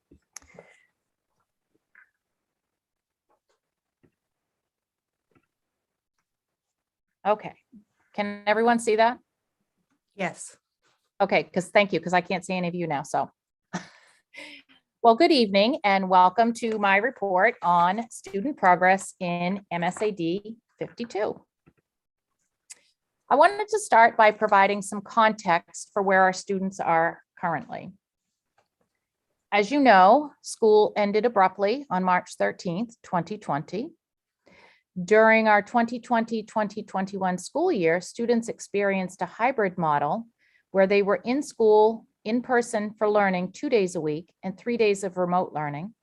Okay, can everyone see that? Yes. Okay, thank you, because I can't see any of you now, so. Well, good evening and welcome to my report on student progress in MSAD 52. I wanted to start by providing some context for where our students are currently. As you know, school ended abruptly on March 13th, 2020. During our 2020-2021 school year, students experienced a hybrid model where they were in school in person for learning 2 days a week and 3 days of remote learning.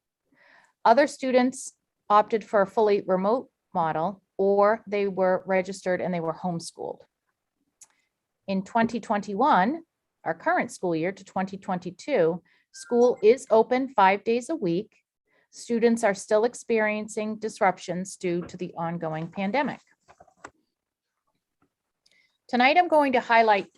Other students opted for a fully remote model, or they were registered and they were homeschooled. In 2021, our current school year to 2022, school is open 5 days a week. Students are still experiencing disruptions due to the ongoing pandemic. Tonight, I'm going to highlight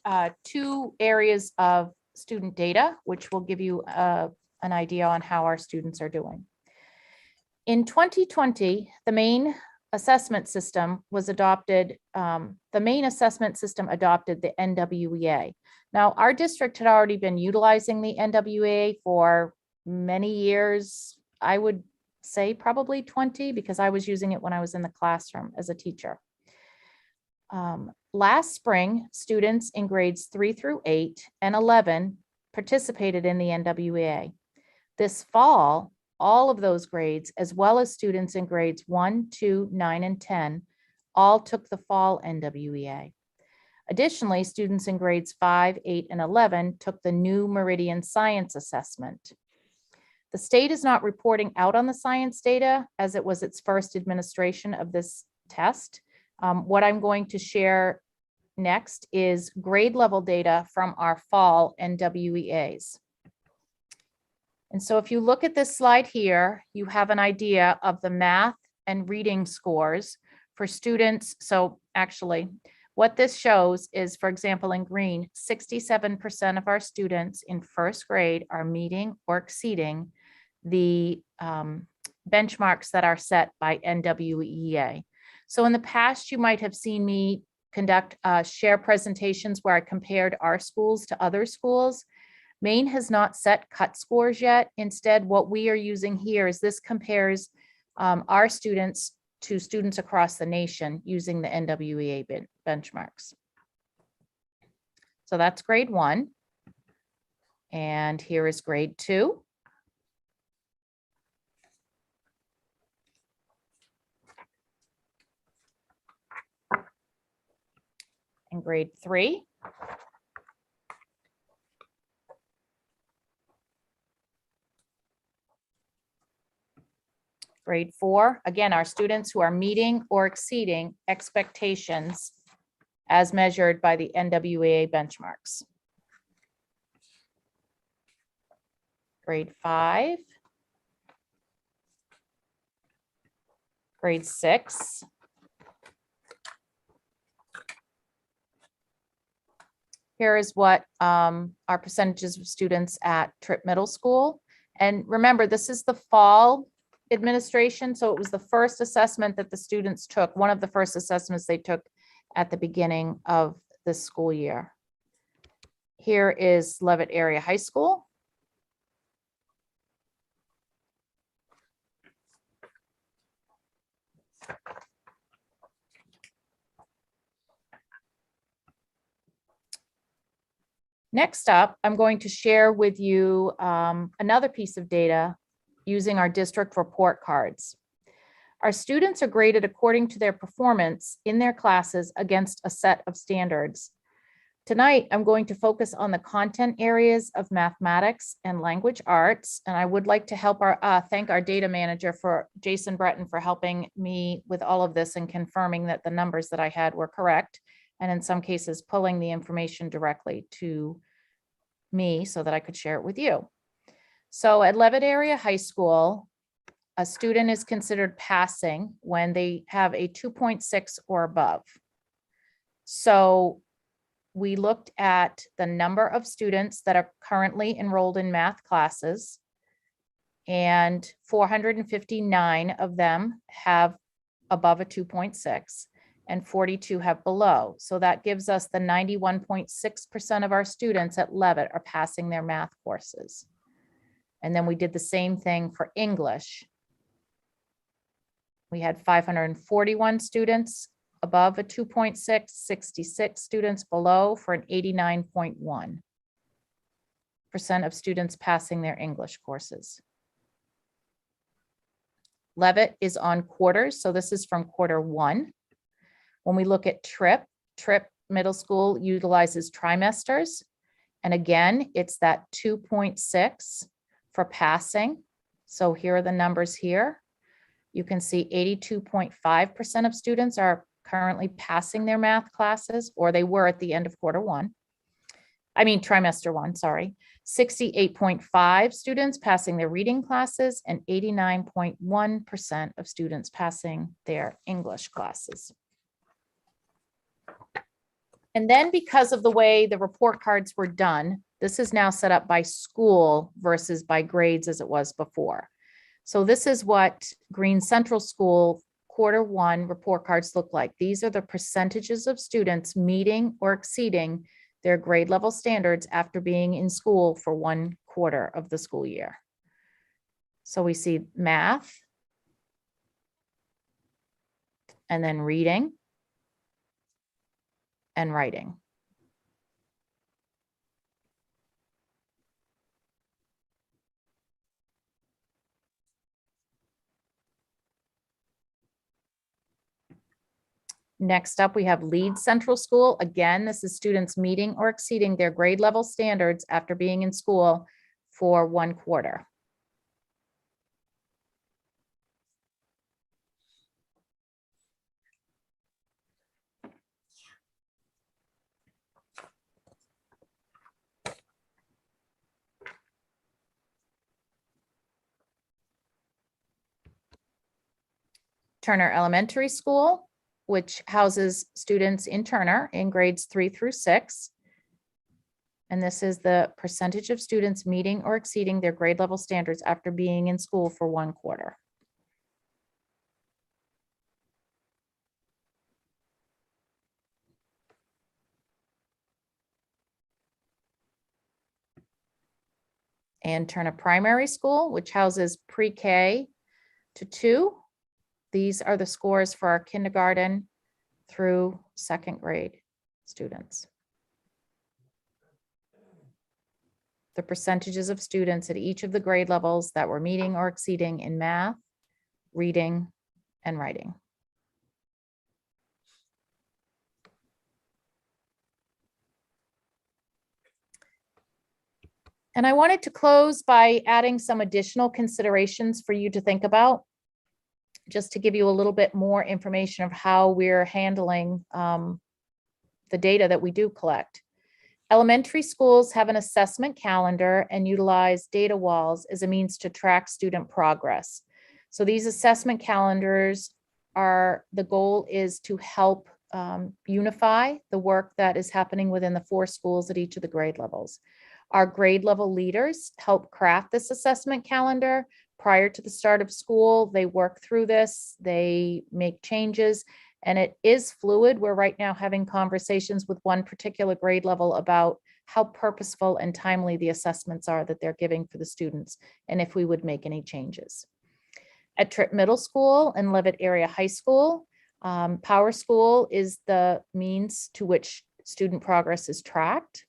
2 areas of student data, which will give you an idea on how our students are doing. In 2020, the main assessment system was adopted. The main assessment system adopted the NWEA. Now, our district had already been utilizing the NWEA for many years. I would say probably 20, because I was using it when I was in the classroom as a teacher. Last spring, students in grades 3 through 8 and 11 participated in the NWEA. This fall, all of those grades, as well as students in grades 1, 2, 9, and 10, all took the fall NWEA. Additionally, students in grades 5, 8, and 11 took the new Meridian Science Assessment. The state is not reporting out on the science data, as it was its first administration of this test. What I'm going to share next is grade level data from our fall NWEAs. And so if you look at this slide here, you have an idea of the math and reading scores for students. So actually, what this shows is, for example, in green, 67% of our students in first grade are meeting or exceeding the benchmarks that are set by NWEA. So in the past, you might have seen me conduct share presentations where I compared our schools to other schools. Maine has not set cut scores yet. Instead, what we are using here is this compares our students to students across the nation using the NWEA benchmarks. So that's grade 1. And here is grade 2. And grade 3. Grade 4, again, our students who are meeting or exceeding expectations as measured by the NWEA benchmarks. Grade 5. Grade 6. Here is what our percentages of students at Tripp Middle School. And remember, this is the fall administration. So it was the first assessment that the students took, one of the first assessments they took at the beginning of the school year. Here is Leavitt Area High School. Next up, I'm going to share with you another piece of data using our district report cards. Our students are graded according to their performance in their classes against a set of standards. Tonight, I'm going to focus on the content areas of mathematics and language arts, and I would like to thank our data manager, Jason Breton, for helping me with all of this and confirming that the numbers that I had were correct, and in some cases, pulling the information directly to me so that I could share it with you. So at Leavitt Area High School, a student is considered passing when they have a 2.6 or above. So we looked at the number of students that are currently enrolled in math classes, and 459 of them have above a 2.6 and 42 have below. So that gives us the 91.6% of our students at Leavitt are passing their math courses. And then we did the same thing for English. We had 541 students above a 2.6, 66 students below for an 89.1% of students passing their English courses. Leavitt is on quarters, so this is from quarter 1. When we look at Tripp Middle School utilizes trimesters. And again, it's that 2.6 for passing. So here are the numbers here. You can see 82.5% of students are currently passing their math classes, or they were at the end of trimester 1, sorry. 68.5 students passing their reading classes and 89.1% of students passing their English classes. And then because of the way the report cards were done, this is now set up by school versus by grades as it was before. So this is what Green Central School quarter 1 report cards look like. These are the percentages of students meeting or exceeding their grade level standards after being in school for 1 quarter of the school year. So we see math, and then reading and writing. Next up, we have Leeds Central School. Again, this is students meeting or exceeding their grade level standards after being in school for 1 quarter. Turner Elementary School, which houses students in Turner in grades 3 through 6. And this is the percentage of students meeting or exceeding their grade level standards after being in school for 1 quarter. And Turner Primary School, which houses pre-K to 2. These are the scores for our kindergarten through 2nd grade students. The percentages of students at each of the grade levels that were meeting or exceeding in math, reading, and writing. And I wanted to close by adding some additional considerations for you to think about, just to give you a little bit more information of how we're handling the data that we do collect. Elementary schools have an assessment calendar and utilize data walls as a means to track student progress. So these assessment calendars the goal is to help unify the work that is happening within the 4 schools at each of the grade levels. Our grade level leaders help craft this assessment calendar, prior to the start of school. They work through this, they make changes, and it is fluid. We're right now having conversations with one particular grade level about how purposeful and timely the assessments are that they're giving for the students, and if we would make any changes. At Tripp Middle School and Levitt Area High School, Power School is the means to which student progress is tracked.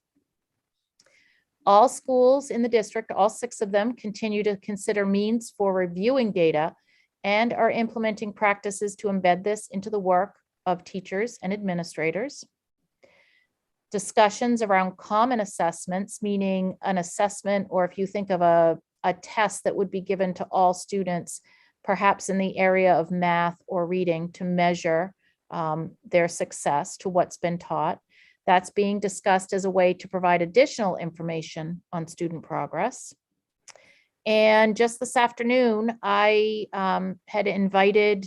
All schools in the district, all 6 of them, continue to consider means for reviewing data and are implementing practices to embed this into the work of teachers and administrators. Discussions around common assessments, meaning an assessment, or if you think of a test that would be given to all students, perhaps in the area of math or reading, to measure their success to what's been taught. That's being discussed as a way to provide additional information on student progress. And just this afternoon, I had invited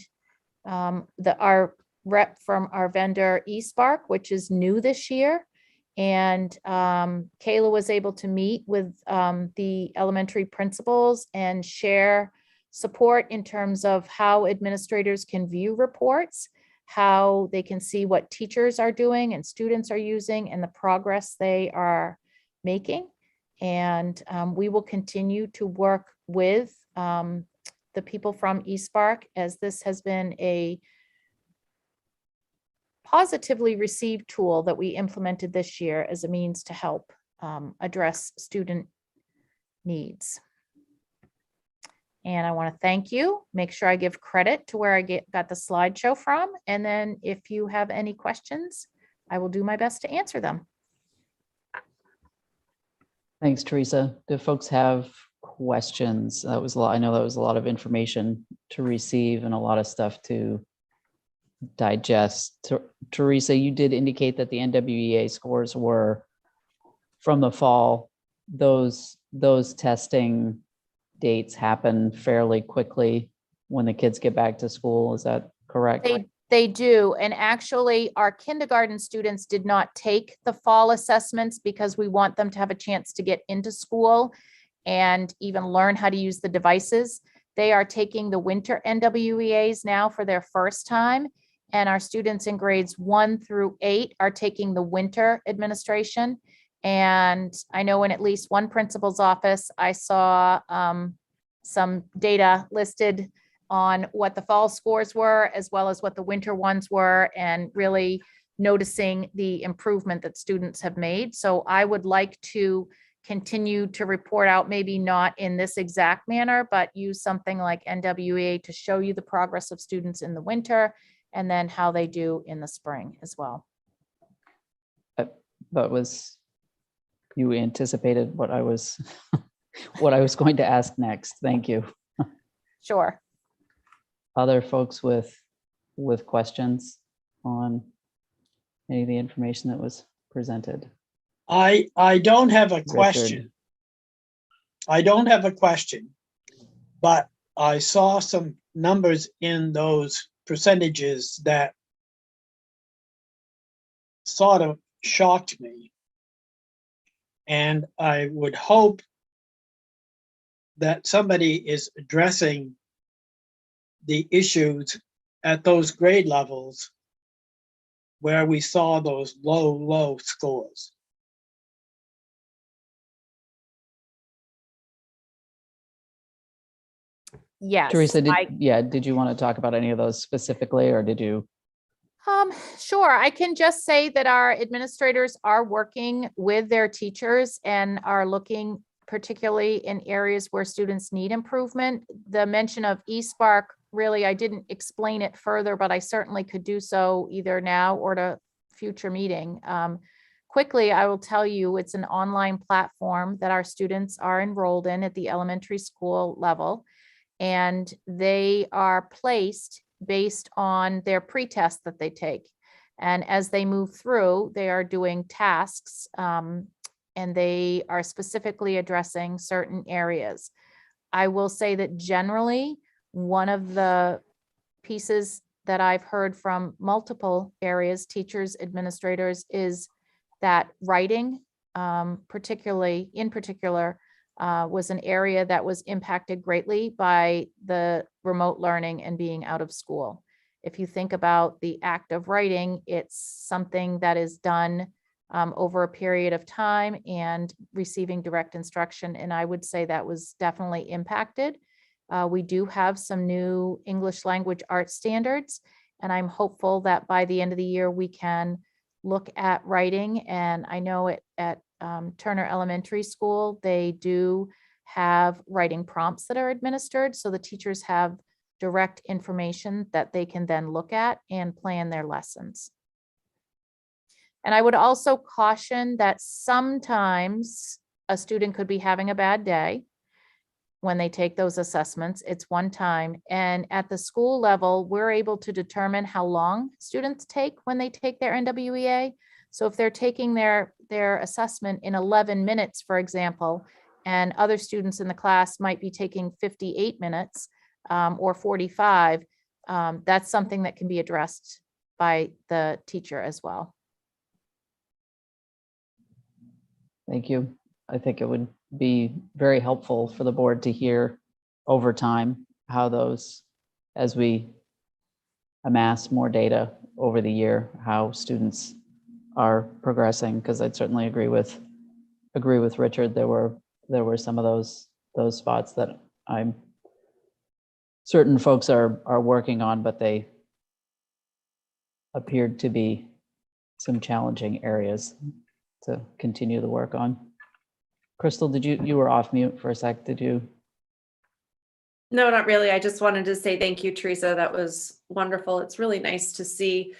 our rep from our vendor eSpark, which is new this year. And Kayla was able to meet with the elementary principals and share support in terms of how administrators can view reports, how they can see what teachers are doing and students are using and the progress they are making. And we will continue to work with the people from eSpark, as this has been a positively received tool that we implemented this year as a means to help address student needs. And I want to thank you. Make sure I give credit to where I got the slideshow from. And then if you have any questions, I will do my best to answer them. Thanks, Teresa. Do folks have questions? That was a lot. I know that was a lot of information to receive and a lot of stuff to digest. Teresa, you did indicate that the NWEA scores were from the fall. Those testing dates happen fairly quickly when the kids get back to school. Is that correct? They do. And actually, our kindergarten students did not take the fall assessments because we want them to have a chance to get into school and even learn how to use the devices. They are taking the winter NWEAs now for their first time. And our students in grades 1 through 8 are taking the winter administration. And I know in at least one principal's office, I saw some data listed on what the fall scores were, as well as what the winter ones were, and really noticing the improvement that students have made. So I would like to continue to report out, maybe not in this exact manner, but use something like NWEA to show you the progress of students in the winter and then how they do in the spring as well. But was you anticipated what I was what I was going to ask next? Thank you. Sure. Other folks with questions on any of the information that was presented? I don't have a question. Richard. I don't have a question, but I saw some numbers in those percentages that sort of shocked me. And I would hope that somebody is addressing the issues at those grade levels where we saw those low scores. Yes. Teresa, did you want to talk about any of those specifically, or did you? Sure. I can just say that our administrators are working with their teachers and are looking particularly in areas where students need improvement. The mention of eSpark, really, I didn't explain it further, but I certainly could do so either now or at a future meeting. Quickly, I will tell you it's an online platform that our students are enrolled in at the elementary school level, and they are placed based on their pretest that they take. And as they move through, they are doing tasks and they are specifically addressing certain areas. I will say that generally, one of the pieces that I've heard from multiple areas, teachers, administrators, is that writing, in particular, was an area that was impacted greatly by the remote learning and being out of school. If you think about the act of writing, it's something that is done over a period of time and receiving direct instruction. And I would say that was definitely impacted. We do have some new English language arts standards, and I'm hopeful that by the end of the year, we can look at writing. And I know at Turner Elementary School, they do have writing prompts that are administered. So the teachers have direct information that they can then look at and plan their lessons. And I would also caution that sometimes a student could be having a bad day when they take those assessments. It's one time. And at the school level, we're able to determine how long students take when they take their NWEA. So if they're taking their assessment in 11 minutes, for example, and other students in the class might be taking 58 minutes or 45, that's something that can be addressed by the teacher as well. Thank you. I think it would be very helpful for the board to hear over time how those, as we amass more data over the year, how students are progressing, because I'd certainly agree with Richard. There were some of those spots that I'm certain folks are working on, but they appeared to be some challenging areas to continue the work on. Crystal, you were off mute for a sec, did you? No, not really. I just wanted to say thank you, Teresa. That was wonderful. It's really nice to see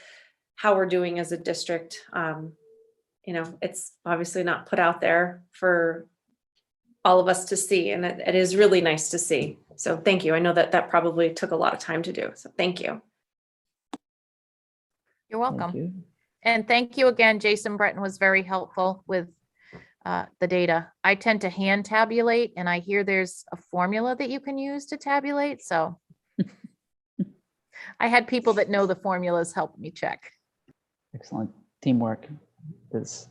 how we're doing as a district. You know, it's obviously not put out there for all of us to see, and it is really nice to see. So thank you. I know that probably took a lot of time to do. So thank you. You're welcome. Thank you. And thank you again, Jason Breton was very helpful with the data. I tend to hand tabulate, and I hear there's a formula that you can use to tabulate. So I had people that know the formulas help me check. Excellent. Teamwork is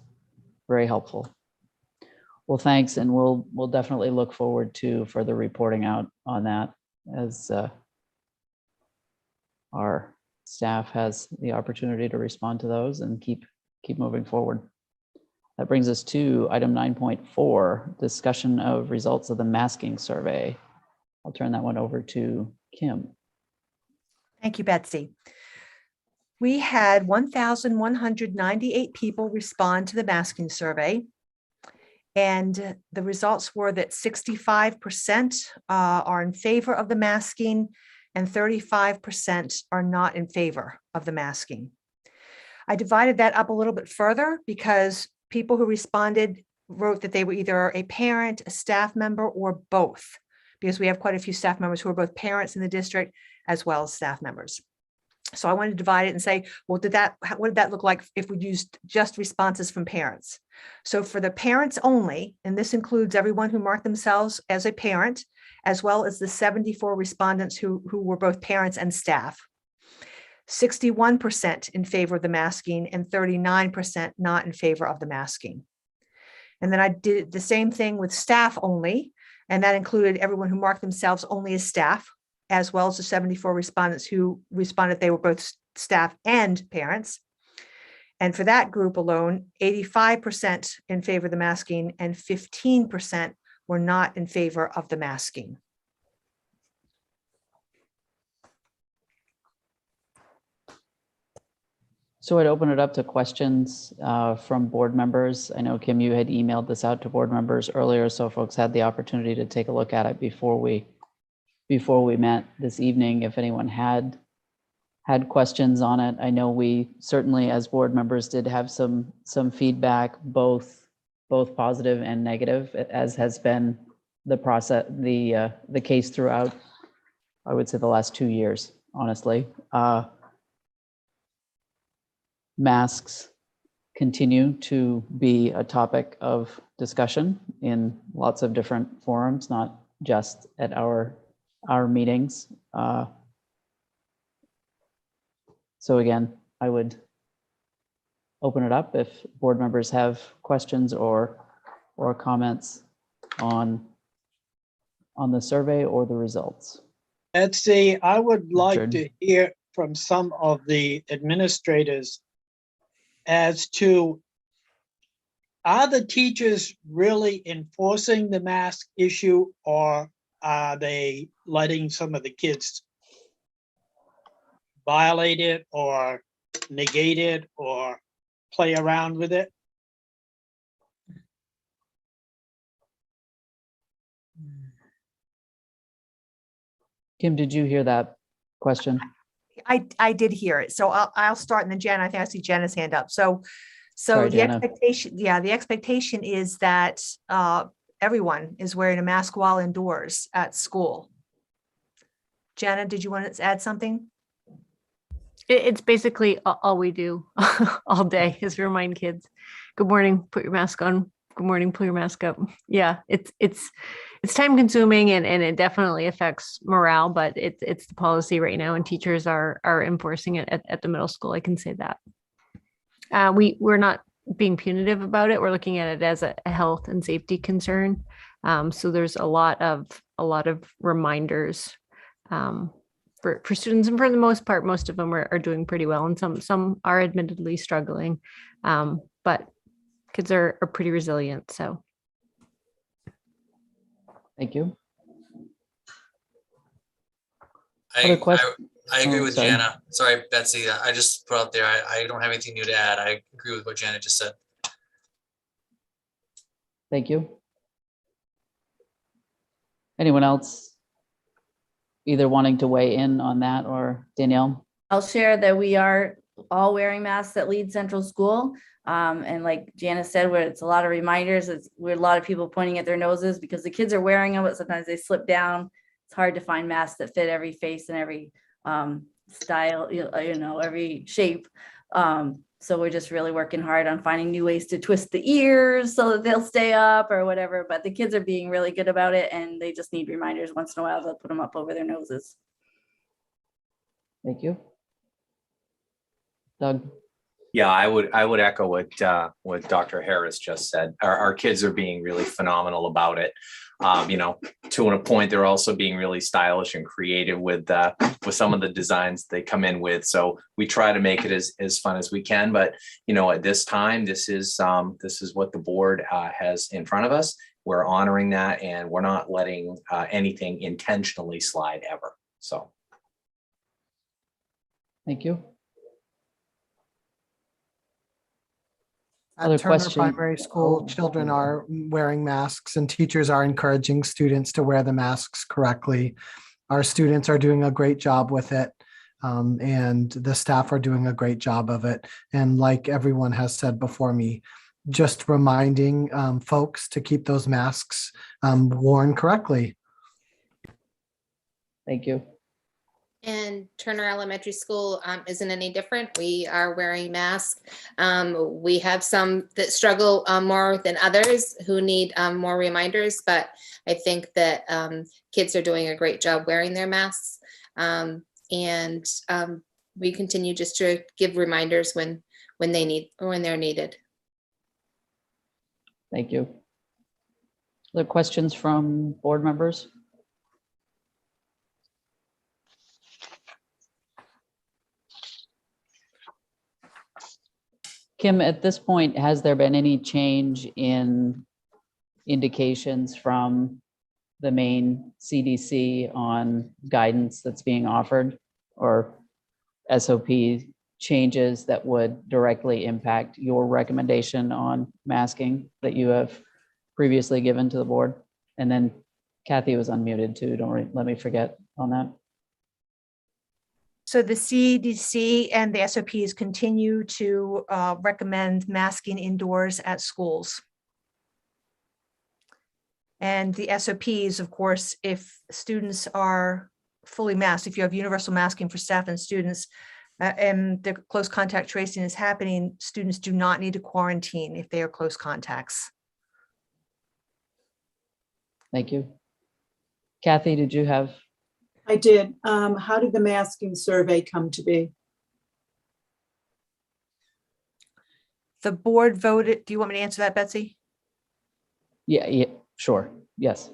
very helpful. Well, thanks, and we'll definitely look forward to further reporting out on that as our staff has the opportunity to respond to those and keep moving forward. That brings us to item 9.4, discussion of results of the masking survey. I'll turn that one over to Kim. Thank you, Betsy. We had 1,198 people respond to the masking survey. And the results were that 65% are in favor of the masking and 35% are not in favor of the masking. I divided that up a little bit further because people who responded wrote that they were either a parent, a staff member, or both, because we have quite a few staff members who are both parents in the district as well as staff members. So I wanted to divide it and say, well, what did that look like if we used just responses from parents? So for the parents only, and this includes everyone who marked themselves as a parent, as well as the 74 respondents who were both parents and staff, 61% in favor of the masking and 39% not in favor of the masking. And then I did the same thing with staff only, and that included everyone who marked themselves only as staff, as well as the 74 respondents who responded they were both staff and parents. And for that group alone, 85% in favor of the masking and 15% were not in favor of the masking. So I'd open it up to questions from board members. I know, Kim, you had emailed this out to board members earlier, so folks had the opportunity to take a look at it before we met this evening. If anyone had questions on it, I know we certainly as board members did have some feedback, both positive and negative, as has been the process, the case throughout, I would say, the last 2 years, honestly. Masks continue to be a topic of discussion in lots of different forums, not just at our meetings. So again, I would open it up if board members have questions or comments on on the survey or the results? Betsy, I would like Richard. to hear from some of the administrators as to, are the teachers really enforcing the mask issue, or are they letting some of the kids violate it or negate it or play around with it? Kim, did you hear that question? I did hear it. So I'll start, and then Jen, I think I see Jenna's hand up. So Sorry, the Jenna. expectation, the expectation is that everyone is wearing a mask while indoors at school. Jenna, did you want to add something? It's basically all we do all day is remind kids, good morning, put your mask on. Good morning, pull your mask up. Yeah, it's time consuming and it definitely affects morale, but it's the policy right now and teachers are enforcing it at the middle school. I can say that. We're not being punitive about it. We're looking at it as a health and safety concern. So there's a lot of reminders for students, and for the most part, most of them are doing pretty well, and some are admittedly struggling, but kids are pretty resilient. So, Thank you. I agree Oh, with sorry. Jana. Sorry, Betsy. I just put out there. I don't have anything new to add. I agree with what Jana just said. Thank you. Anyone else either wanting to weigh in on that, or Danielle? I'll share that we are all wearing masks at Leeds Central School. And like Janice said, where it's a lot of reminders, where a lot of people pointing at their noses because the kids are wearing them, but sometimes they slip down. It's hard to find masks that fit every face and every style, every shape. So we're just really working hard on finding new ways to twist the ears so that they'll stay up or whatever. But the kids are being really good about it, and they just need reminders once in a while. They'll put them up over their noses. Thank you. Doug? Yeah, I would echo what Dr. Harris just said. Our kids are being really phenomenal about it. To a point, they're also being really stylish and creative with some of the designs they come in with. So we try to make it as fun as we can. But at this time, this is what the board has in front of us. We're honoring that, and we're not letting anything intentionally slide ever. So, Thank you. At Other Turner question? Primary School, Oh, children okay. are wearing masks and teachers are encouraging students to wear the masks correctly. Our students are doing a great job with it, and the staff are doing a great job of it. And like everyone has said before me, just reminding folks to keep those masks worn correctly. Thank you. And Turner Elementary School isn't any different. We are wearing masks. We have some that struggle more than others who need more reminders, but I think that kids are doing a great job wearing their masks. And we continue just to give reminders when they're needed. Thank you. Other questions from board members? Kim, at this point, has there been any change in indications from the main CDC on guidance that's being offered, or SOP changes that would directly impact your recommendation on masking that you have previously given to the board? And then Kathy was unmuted too. Let me forget on that. So the CDC and the SOPs continue to recommend masking indoors at schools. And the SOPs, of course, if students are fully masked, if you have universal masking for staff and students, and the close contact tracing is happening, students do not need to quarantine if they are close contacts. Thank you. Kathy, did you have? I did. How did the masking survey come to be? The board voted. Do you want me to answer that, Betsy? Yeah, sure. Yes.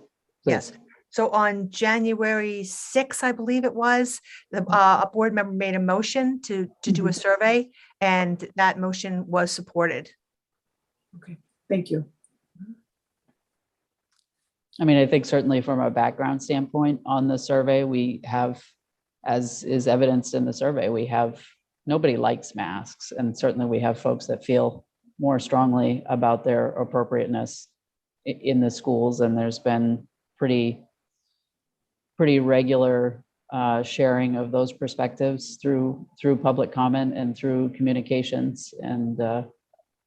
Please. Yes. So on January 6th, I believe it was, a board member made a motion to do a survey, and that motion was supported. Okay, thank you. I mean, I think certainly from a background standpoint on the survey, we have, as is evidenced in the survey, we have, nobody likes masks. And certainly we have folks that feel more strongly about their appropriateness in the schools. And there's been pretty regular sharing of those perspectives through public comment and through communications. And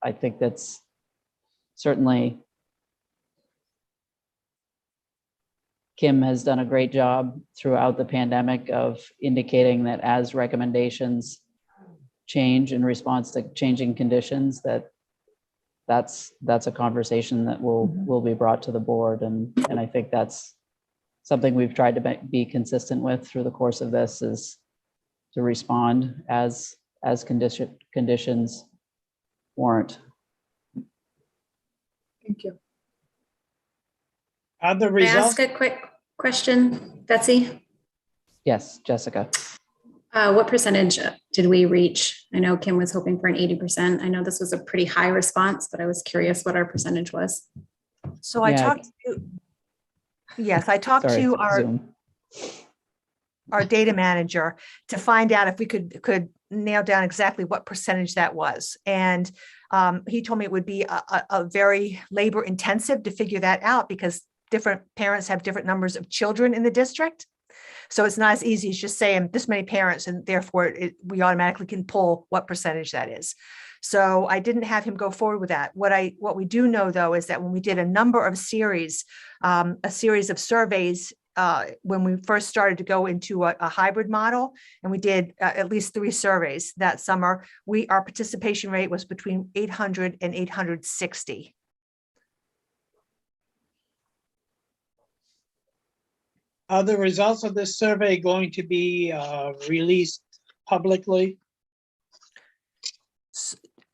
I think that's certainly, Kim has done a great job throughout the pandemic of indicating that as recommendations change in response to changing conditions, that's a conversation that will be brought to the board. And I think that's something we've tried to be consistent with through the course of this, is to respond as conditions warrant. Thank you. Are the May I results? ask a quick question, Betsy? Yes, Jessica. What percentage did we reach? I know Kim was hoping for an 80%. I know this was a pretty high response, but I was curious what our percentage was. So I talked to, yes, I talked Sorry, to our data manager to find out if we could nail down exactly what percentage that was. And he told me it would be a very labor intensive to figure that out, because different parents have different numbers of children in the district. So it's not as easy as just saying this many parents, and therefore we automatically can pull what percentage that is. So I didn't have him go forward with that. What we do know, though, is that when we did a number of series of surveys, when we first started to go into a hybrid model, and we did at least 3 surveys that summer, our participation rate was between 800 and 860. Are the results of this survey going to be released publicly?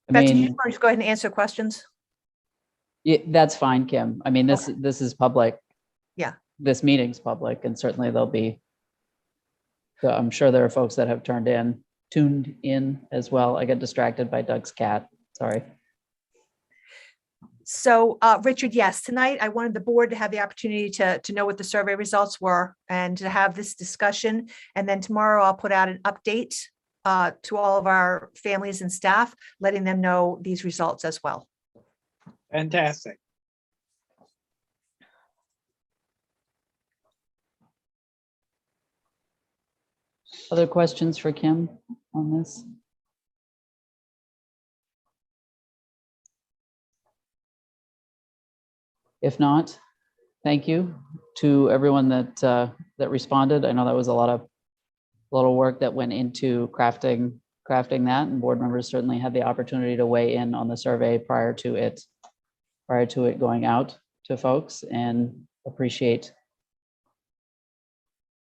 Betsy, you want to go ahead and answer questions? Yeah, that's fine, Kim. I mean, this is public. Yeah. This meeting's public, and certainly there'll be, so I'm sure there are folks that have tuned in as well. I got distracted by Doug's cat. Sorry. So, Richard, yes, tonight I wanted the board to have the opportunity to know what the survey results were and to have this discussion. And then tomorrow I'll put out an update to all of our families and staff, letting them know these results as well. Fantastic. Other questions for Kim on this? If not, thank you to everyone that responded. I know that was a lot of work that went into crafting that, and board members certainly had the opportunity to weigh in on the survey prior to it going out to folks, and appreciate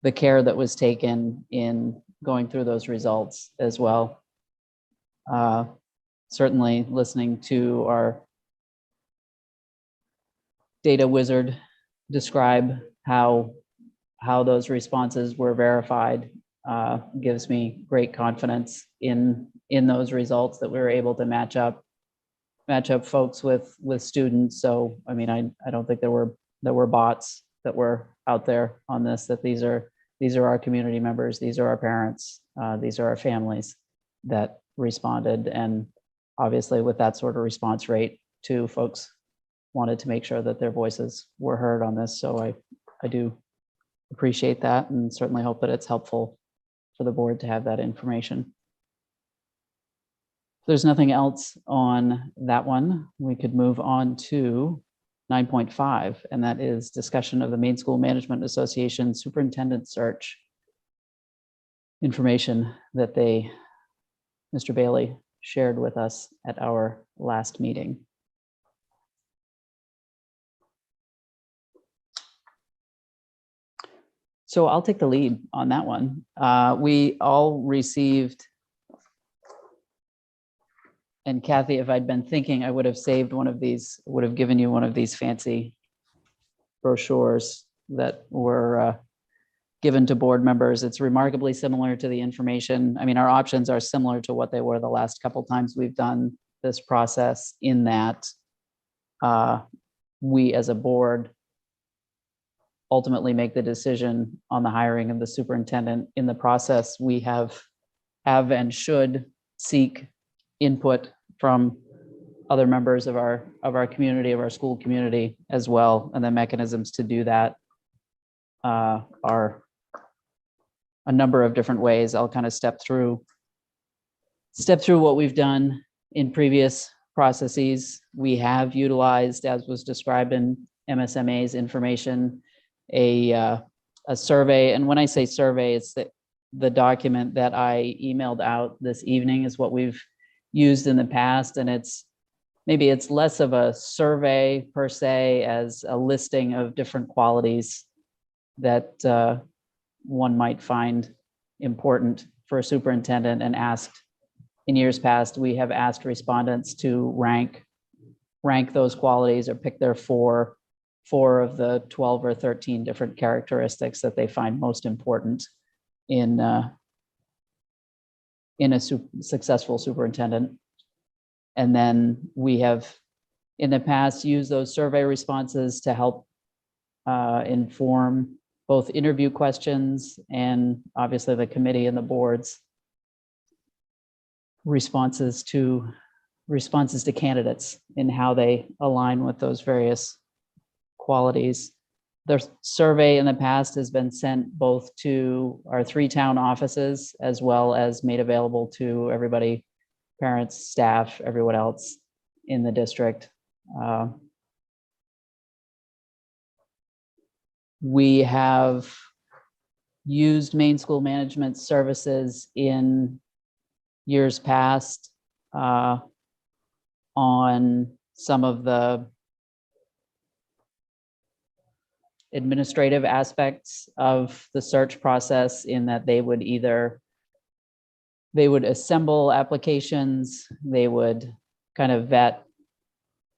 the care that was taken in going through those results as well. Certainly listening to our data wizard describe how those responses were verified gives me great confidence in those results, that we were able to match up folks with students. So I mean, I don't think there were bots that were out there on this, that these are our community members, these are our parents, these are our families that responded. And obviously with that sort of response rate too, folks wanted to make sure that their voices were heard on this. So I do appreciate that, and certainly hope that it's helpful for the board to have that information. If there's nothing else on that one, we could move on to 9.5, and that is discussion of the Maine School Management Association superintendent search information that Mr. Bailey shared with us at our last meeting. So I'll take the lead on that one. We all received, and Kathy, if I'd been thinking, I would have saved one of these, would have given you one of these fancy brochures that were given to board members. It's remarkably similar to the information. I mean, our options are similar to what they were the last couple times we've done this process, in that we as a board ultimately make the decision on the hiring of the superintendent. In the process, we have and should seek input from other members of our community, of our school community as well. And the mechanisms to do that are a number of different ways. I'll kind of step through what we've done in previous processes. We have utilized, as was described in MSMA's information, a survey. And when I say survey, it's the document that I emailed out this evening is what we've used in the past. And maybe it's less of a survey per se as a listing of different qualities that one might find important for a superintendent, and asked in years past, we have asked respondents to rank those qualities or pick their four of the 12 or 13 different characteristics that they find most important in a successful superintendent. And then we have in the past used those survey responses to help inform both interview questions and obviously the committee and the board's responses to candidates in how they align with those various qualities. The survey in the past has been sent both to our 3 town offices as well as made available to everybody, parents, staff, everyone else in the district. We have used Maine School Management Services in years past on some of the administrative aspects of the search process, in that they would assemble applications, they would kind of vet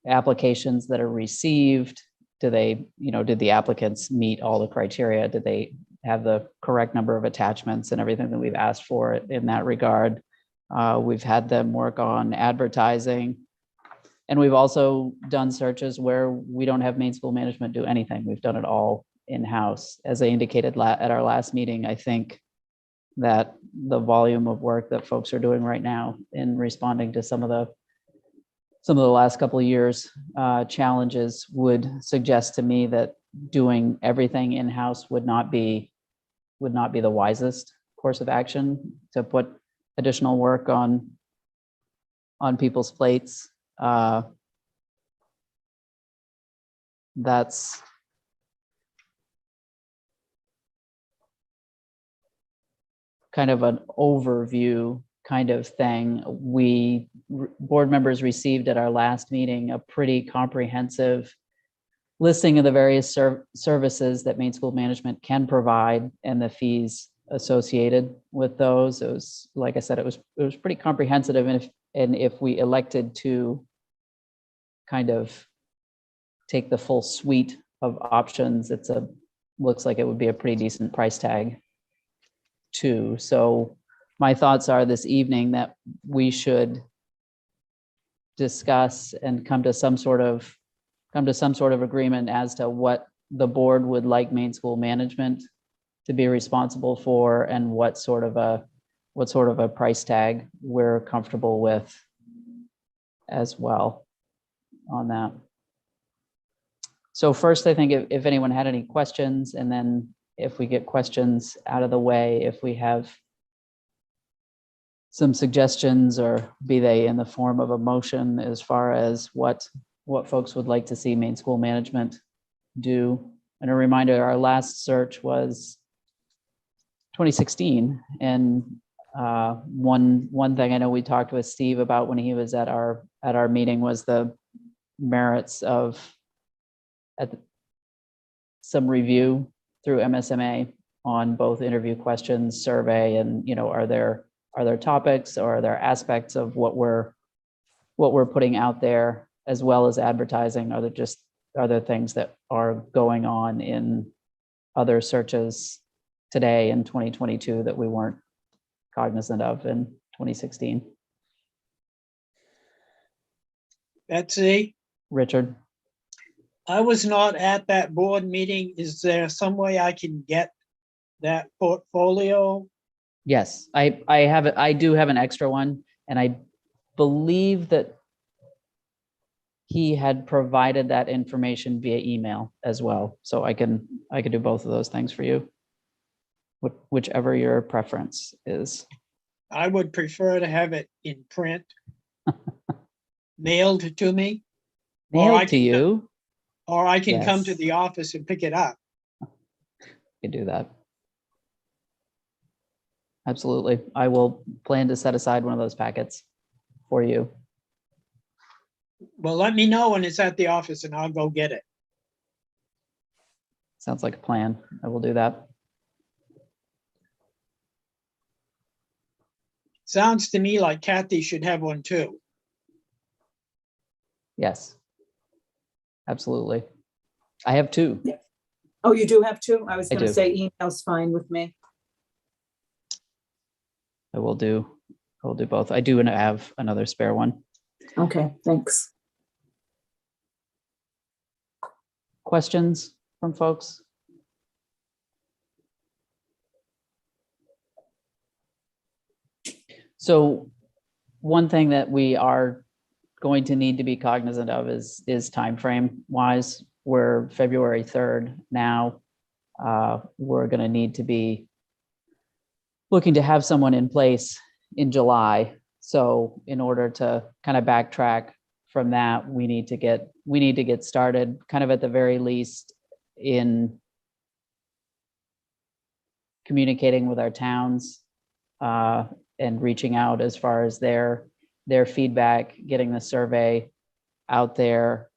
applications that are received. Did the applicants meet all the criteria? Did they have the correct number of attachments and everything that we've asked for in that regard? We've had them work on advertising. And we've also done searches where we don't have Maine School Management do anything. We've done it all in-house. As I indicated at our last meeting, I think that the volume of work that folks are doing right now in responding to some of the last couple of years challenges would suggest to me that doing everything in-house would not be the wisest course of action, to put additional work on people's plates. That's kind of an overview kind of thing. Board members received at our last meeting a pretty comprehensive listing of the various services that Maine School Management can provide and the fees associated with those. It was, like I said, it was pretty comprehensive. And if we elected to kind of take the full suite of options, looks like it would be a pretty decent price tag too. So my thoughts are this evening that we should discuss and come to some sort of agreement as to what the board would like Maine School Management to be responsible for, and what sort of a price tag we're comfortable with as well on that. So first, I think if anyone had any questions, and then if we get questions out of the way, if we have some suggestions, or be they in the form of a motion as far as what folks would like to see Maine School Management do. And a reminder, our last search was 2016. And one thing I know we talked with Steve about when he was at our meeting was the merits of some review through MSMA on both interview questions, survey, and are there topics or are there aspects of what we're putting out there, as well as advertising? Are there things that are going on in other searches today in 2022 that we weren't cognizant of in 2016. Betsy, Richard? I was not at that board meeting. Is there some way I can get that portfolio? Yes, I have, I do have an extra one, and I believe that he had provided that information via email as well. So I can do both of those things for you. Whichever your preference is. I would prefer to have it in print. Mailed to me. Mailed to you? Or I can come to Yes. the office and pick it up. You can do that. Absolutely. I will plan to set aside one of those packets for you. Well, let me know when it's at the office and I'll go get it. Sounds like a plan. I will do that. Sounds to me like Kathy should have one too. Yes. Absolutely. I have two. Oh, you do have two? I was I going to do. say email's fine with me. I will do both. I do have another spare one. Okay, thanks. Questions from folks? So one thing that we are going to need to be cognizant of is time frame wise. We're February 3rd now. We're going to need to be looking to have someone in place in July. So in order to kind of backtrack from that, we need to get started kind of at the very least in communicating with our towns and reaching out as far as their feedback, getting the survey out there,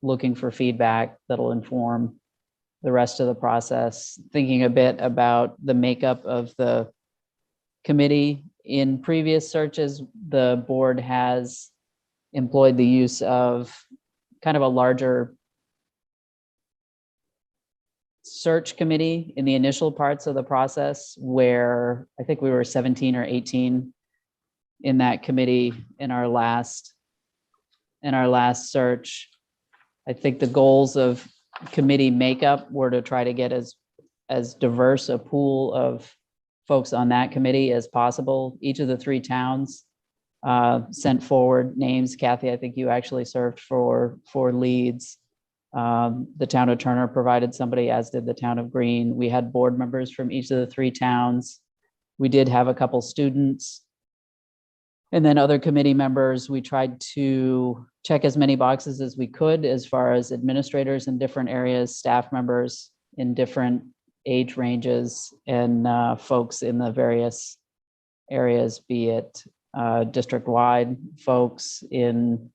looking for feedback that'll inform the rest of the process, thinking a bit about the makeup of the committee. In previous searches, the board has employed the use of kind of a larger search committee in the initial parts of the process, where I think we were 17 or 18 in that committee in our last search. I think the goals of committee makeup were to try to get as diverse a pool of folks on that committee as possible. Each of the three towns sent forward names. Kathy, I think you actually served for leads. The town of Turner provided somebody, as did the town of Greene. We had board members from each of the three towns. We did have a couple students. And then other committee members. We tried to check as many boxes as we could as far as administrators in different areas, staff members in different age ranges, and folks in the various areas, be it district-wide folks in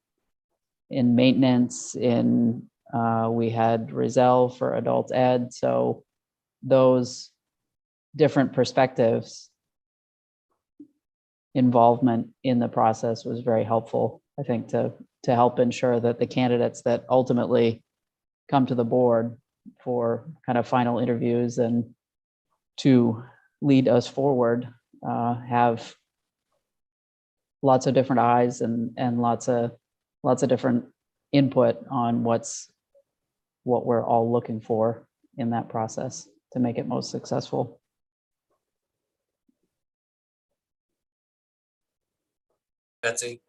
maintenance, we had Rizal for adult ed. So those different perspectives, involvement in the process was very helpful, I think, to help ensure that the candidates that ultimately come to the board for kind of final interviews and to lead us forward have lots of different eyes and lots of different input on what we're all looking for in that process to make it most successful. Betsy,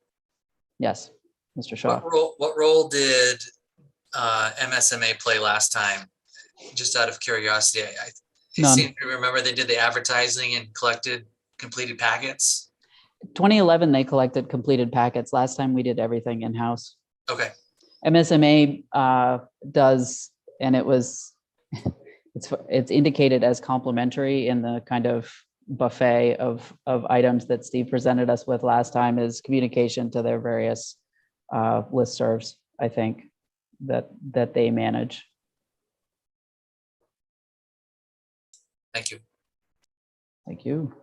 Yes, Mr. Shaw. what role did MSMA play last time? Just out of curiosity, I None. seem to remember they did the advertising and collected completed packets. 2011, they collected completed packets. Last time we did everything in-house. Okay. MSMA does, and it's indicated as complimentary in the kind of buffet of items that Steve presented us with last time, is communication to their various listservs, I think, that they manage. Thank you. Thank you.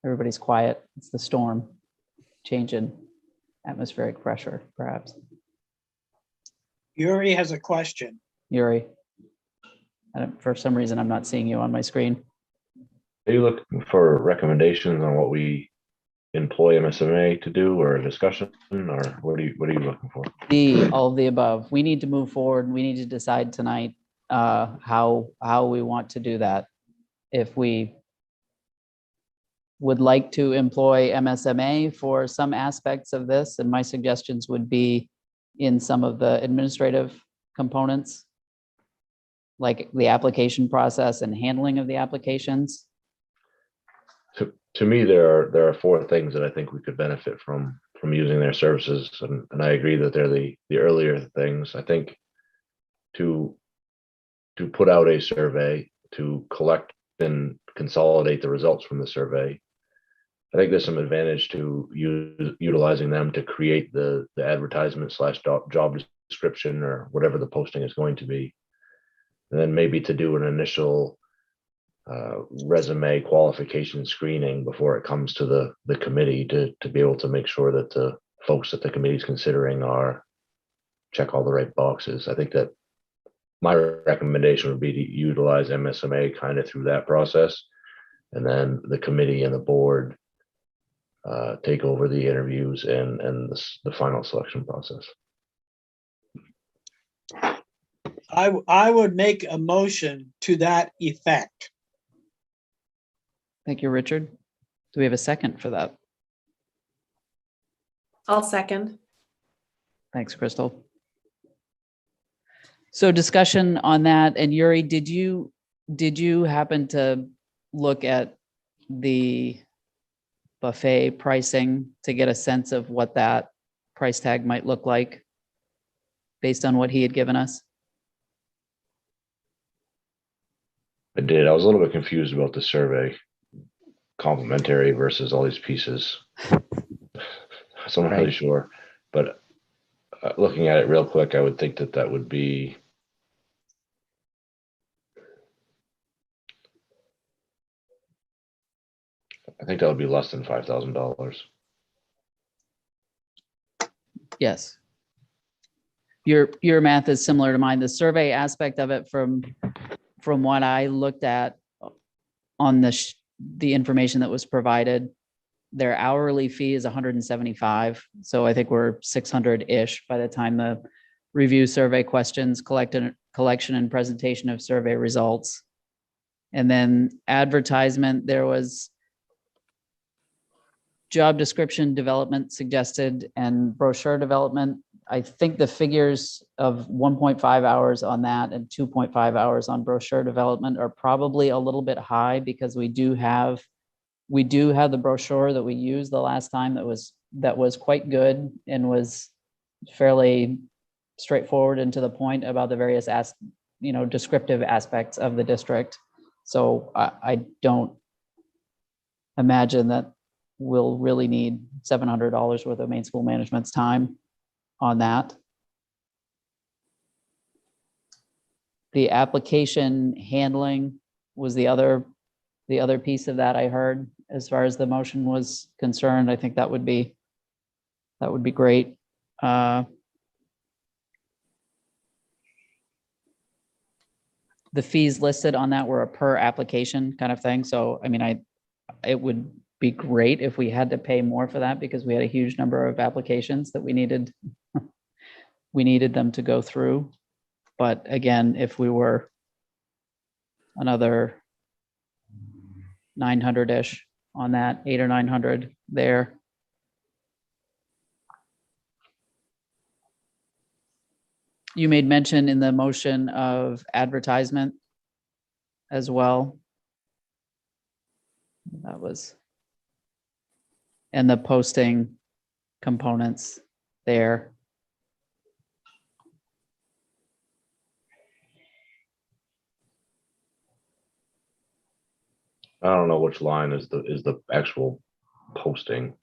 Everybody's quiet. It's the storm changing atmospheric pressure, perhaps. Yuri has a question. Yuri, for some reason, I'm not seeing you on my screen. Are you looking for recommendations on what we employ MSMA to do, or a discussion, or what are you looking for? All of the above. We need to move forward. We need to decide tonight how we want to do that. If we would like to employ MSMA for some aspects of this, and my suggestions would be in some of the administrative components, like the application process and handling of the applications. To me, there are four things that I think we could benefit from using their services, and I agree that they're the earlier things. I think to put out a survey, to collect and consolidate the results from the survey, I think there's some advantage to utilizing them to create the advertisement / job description, or whatever the posting is going to be, and then maybe to do an initial resume qualification screening before it comes to the committee, to be able to make sure that the folks that the committee is considering check all the right boxes. I think that my recommendation would be to utilize MSMA kind of through that process, and then the committee and the board take over the interviews and the final selection process. I would make a motion to that effect. Thank you, Richard. Do we have a second for that? I'll second. Thanks, Crystal. So discussion on that, and Yuri, did you happen to look at the buffet pricing to get a sense of what that price tag might look like based on what he had given us? I did. I was a little bit confused about the survey, complimentary versus all these pieces. So I'm not really sure, but looking at it real quick, I would think that would be less than $5,000. Yes. Your math is similar to mine. The survey aspect of it, from what I looked at on the information that was provided, their hourly fee is $175. So I think we're 600-ish by the time the review survey questions, collection and presentation of survey results. And then advertisement, there was job description development suggested and brochure development. I think the figures of 1.5 hours on that and 2.5 hours on brochure development are probably a little bit high, because we do have the brochure that we used the last time that was quite good and was fairly straightforward and to the point about the various descriptive aspects of the district. So I don't imagine that we'll really need $700 worth of Maine School Management's time on that. The application handling was the other piece of that I heard. As far as the motion was concerned, I think that would be great. The fees listed on that were a per application kind of thing. So, I mean, it would be great if we had to pay more for that, because we had a huge number of applications that we needed them to go through. But again, if we were another 900-ish on that, 800 or 900 there. You made mention in the motion of advertisement as well. That was, and the posting components there. I don't know which line is the actual posting.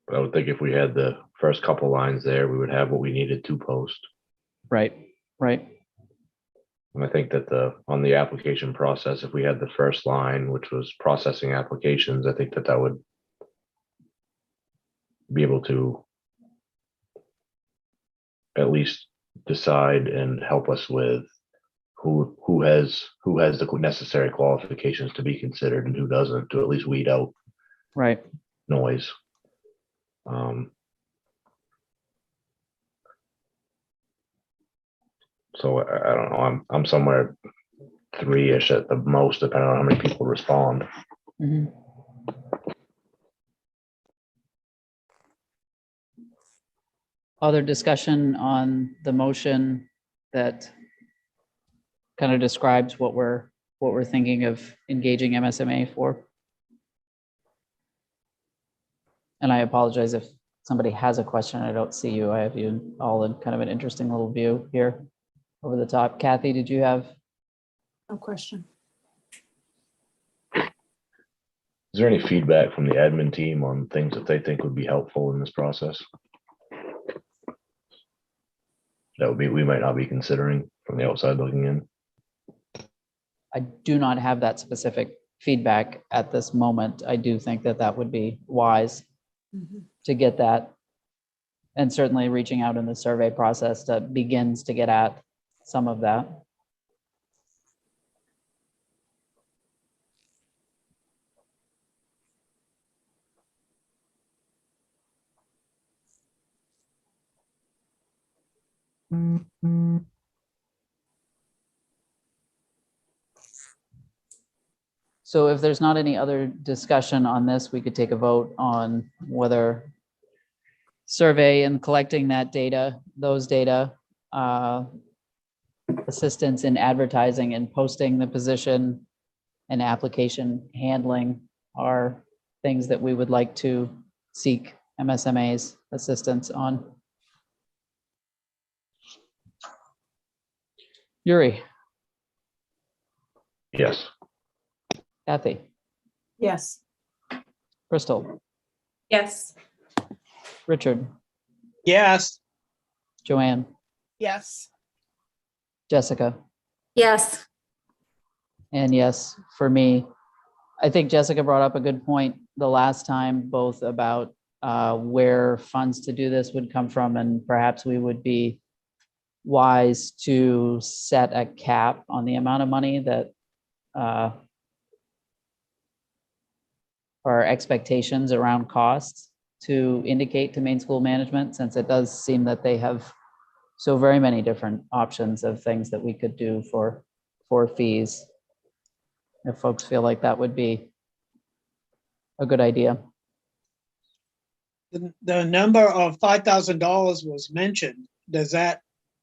But I would think if we had the first couple lines there, we would have what we needed to post. Right. And I think that on the application process, if we had the first line, which was processing applications, I think that would be able to at least decide and help us with who has the necessary qualifications to be considered and who doesn't, to at least weed out Right. noise. So I don't know. I'm somewhere 3-ish at the most, depending on how many people respond. Mhm. Other discussion on the motion that kind of describes what we're thinking of engaging MSMA for? And I apologize if somebody has a question. I don't see you. I have you all in kind of an interesting little view here over the top. Kathy, did you have? No question. Is there any feedback from the admin team on things that they think would be helpful in this process? That we might not be considering from the outside looking in. I do not have that specific feedback at this moment. I do think that would be wise to get that. And certainly reaching out in the survey process that begins to get at some of that. So if there's not any other discussion on this, we could take a vote on whether survey and collecting that data, those data, assistance in advertising and posting the position and application handling are things that we would like to seek MSMA's assistance on. Yuri. Yes. Kathy. Yes. Crystal. Yes. Richard. Yes. Joanne. Yes. Jessica. Yes. And yes, for me, I think Jessica brought up a good point the last time, both about where funds to do this would come from, and perhaps we would be wise to set a cap on the amount of money that our expectations around costs to indicate to Maine School Management, since it does seem that they have so very many different options of things that we could do for fees. If folks feel like that would be a good idea. The number of $5,000 was mentioned. Does that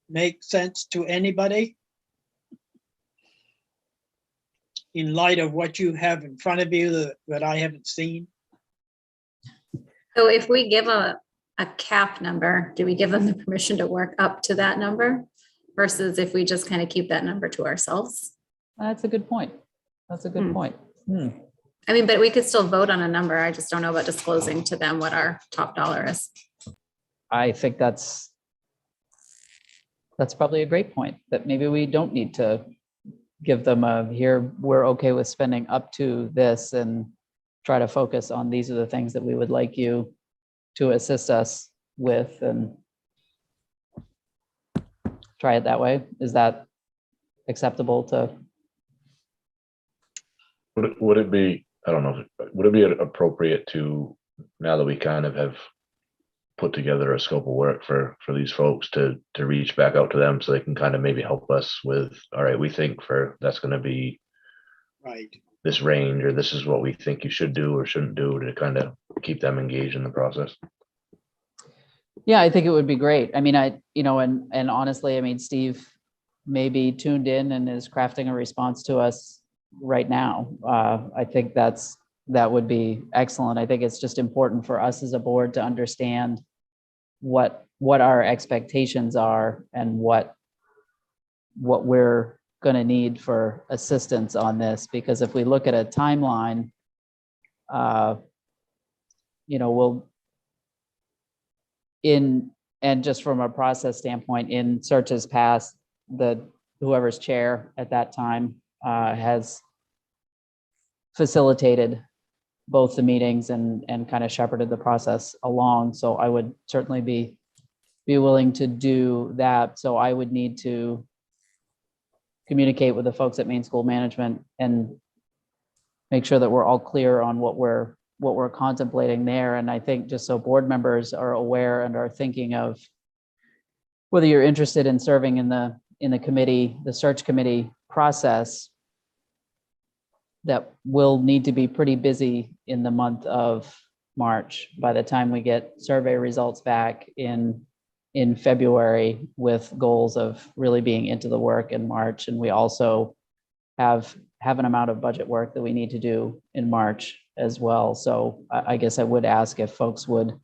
make sense to anybody? In light of what you have in front of you that I haven't seen? So if we give a cap number, do we give them the permission to work up to that number? Versus if we just kind of keep that number to ourselves? That's a good point. That's a good point. I mean, but we could still vote on a number. I just don't know about disclosing to them what our top dollar is. I think that's probably a great point, that maybe we don't need to give them here, we're okay with spending up to this, and try to focus on these are the things that we would like you to assist us with, and try it that way. Is that acceptable to? Would it be, I don't know, would it be appropriate to, now that we kind of have put together a scope of work for these folks, to reach back out to them so they can kind of maybe help us with, all right, we think that's going to be right this range, or this is what we think you should do or shouldn't do, to kind of keep them engaged in the process? Yeah, I think it would be great. I mean, and honestly, I mean, Steve may be tuned in and is crafting a response to us right now. I think that would be excellent. I think it's just important for us as a board to understand what our expectations are and what we're going to need for assistance on this. Because if we look at a timeline, and just from a process standpoint, in searches past, the whoever's chair at that time has facilitated both the meetings and kind of shepherded the process along. So I would certainly be willing to do that. So I would need to communicate with the folks at Maine School Management and make sure that we're all clear on what we're contemplating there. And I think just so board members are aware and are thinking of whether you're interested in serving in the committee, the search committee process, that will need to be pretty busy in the month of March by the time we get survey results back in February, with goals of really being into the work in March. And we also have an amount of budget work that we need to do in March as well. So I guess I would ask if folks would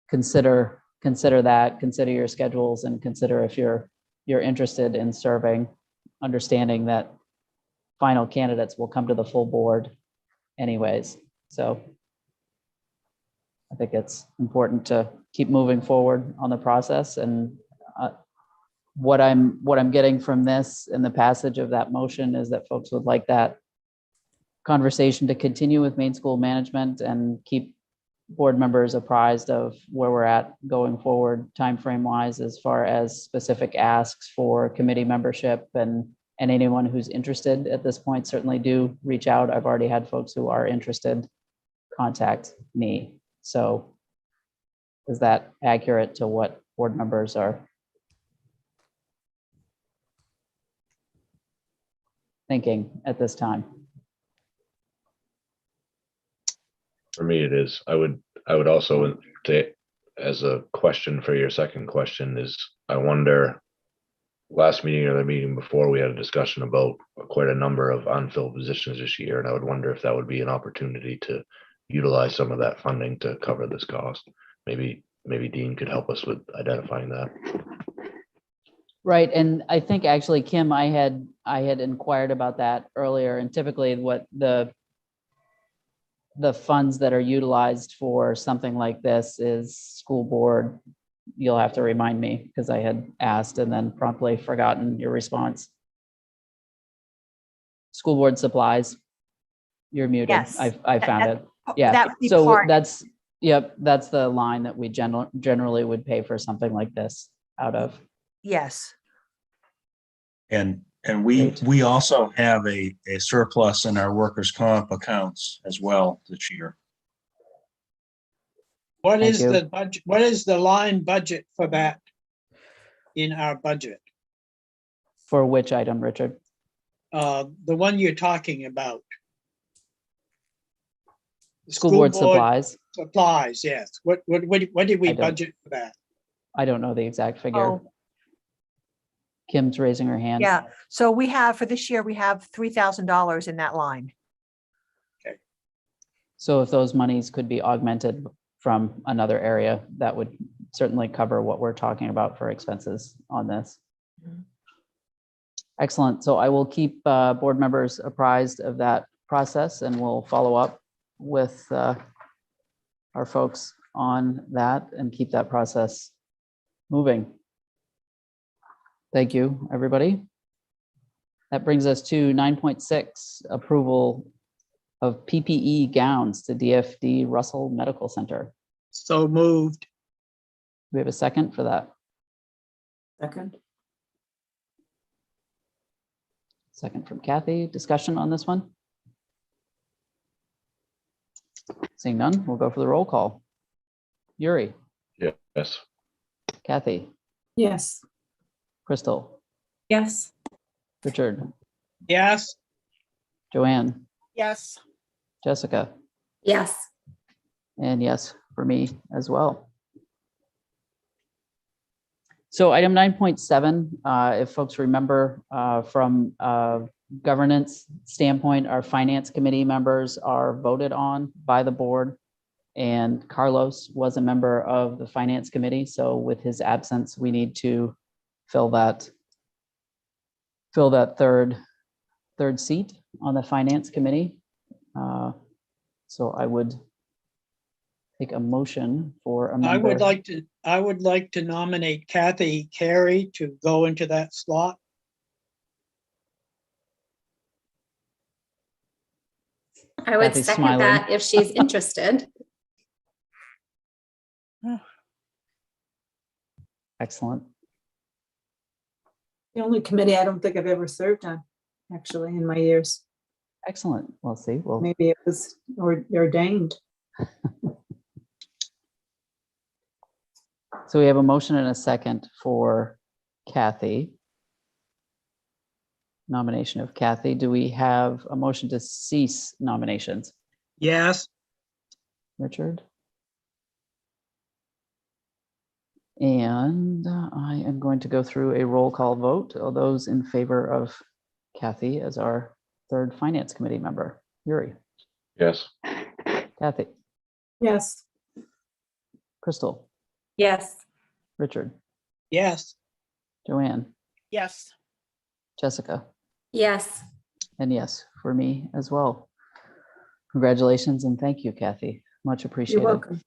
consider that, consider your schedules, and consider if you're interested in serving, understanding that final candidates will come to the full board anyways. So I think it's important to keep moving forward on the process. And what I'm getting from this and the passage of that motion is that folks would like that conversation to continue with Maine School Management and keep board members apprised of where we're at going forward, timeframe wise, as far as specific asks for committee membership, and anyone who's interested at this point, certainly do reach out. I've already had folks who are interested contact me. So is that accurate to what board members are thinking at this time? For me, it is. I would also say, as a question for your second question, is I wonder, last meeting or the meeting before, we had a discussion about quite a number of unfilled positions this year, and I would wonder if that would be an opportunity to utilize some of that funding to cover this cost. Maybe Dean could help us with identifying that. Right, and I think actually, Kim, I had inquired about that earlier, and typically what the funds that are utilized for something like this is school board. You'll have to remind me, because I had asked and then promptly forgotten your response. School board supplies. You're muted. Yes. I found it. Yeah. That would be So part- that's, yep, that's the line that we generally would pay for something like this out of. Yes. And we also have a surplus in our workers' comp accounts as well this year. What is the budget? What is the line budget for that in our budget? For which item, Richard? The one you're talking about. School board supplies. Supplies, yes. What did we budget for that? I don't know the exact figure. Oh. Kim's raising her hand. Yeah, so we have, for this year, we have $3,000 in that line. Okay. So if those monies could be augmented from another area, that would certainly cover what we're talking about for expenses on this. Mhm. Excellent. So I will keep board members apprised of that process, and we'll follow up with our folks on that and keep that process moving. Thank you, everybody. That brings us to 9.6, approval of PPE gowns to DFD Russell Medical Center. So moved. Do we have a second for that? Second. Second from Kathy. Discussion on this one? Seeing none, we'll go for the roll call. Yuri, Yes. Kathy, Yes. Crystal, Yes. Richard, Yes. Joanne, Yes. Jessica, Yes. and yes, for me as well. So item 9.7, if folks remember from a governance standpoint, our finance committee members are voted on by the board, and Carlos was a member of the finance committee. So with his absence, we need to fill that third seat on the finance committee. So I would take a motion for a member. I would like to nominate Kathy Carey to go into that slot. I would Kathy's second smiling. that if she's interested. Excellent. The only committee I don't think I've ever served on, actually, in my years. Excellent. We'll see. Well, Maybe it was ordained. so we have a motion and a second for Kathy. Nomination of Kathy. Do we have a motion to cease nominations? Yes. Richard? And I am going to go through a roll call vote. All those in favor of Kathy as our third finance committee member. Yuri? Yes. Kathy? Yes. Crystal? Yes. Richard? Yes. Joanne? Yes. Jessica? Yes. And yes, for me as well. Congratulations and thank you, Kathy. Much appreciated. You're welcome.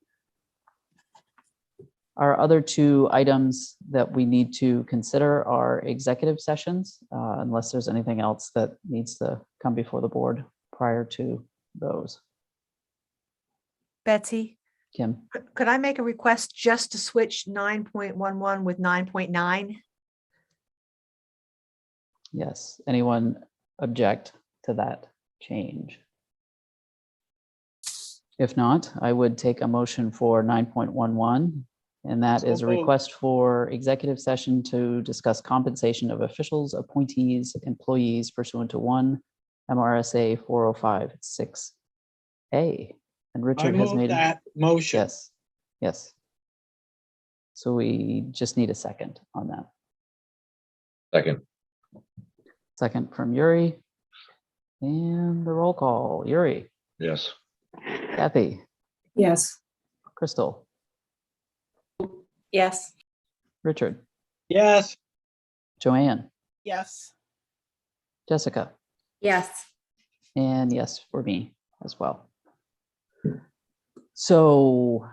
Our other two items that we need to consider are executive sessions, unless there's anything else that needs to come before the board prior to those. Betsy, Kim? could I make a request just to switch 9.11 with 9.9? Yes. Anyone object to that change? If not, I would take a motion for 9.11, and that So is a moved. request for executive session to discuss compensation of officials, appointees, employees pursuant to 1 MRSA 405(6)(a). And I Richard has move made. that motion. Yes, yes. So we just need a second on that. Second. Second from Yuri. And the roll call. Yuri, Yes. Kathy, Yes. Crystal, Yes. Richard, Yes. Joanne, Yes. Jessica, Yes. and yes for me as well. So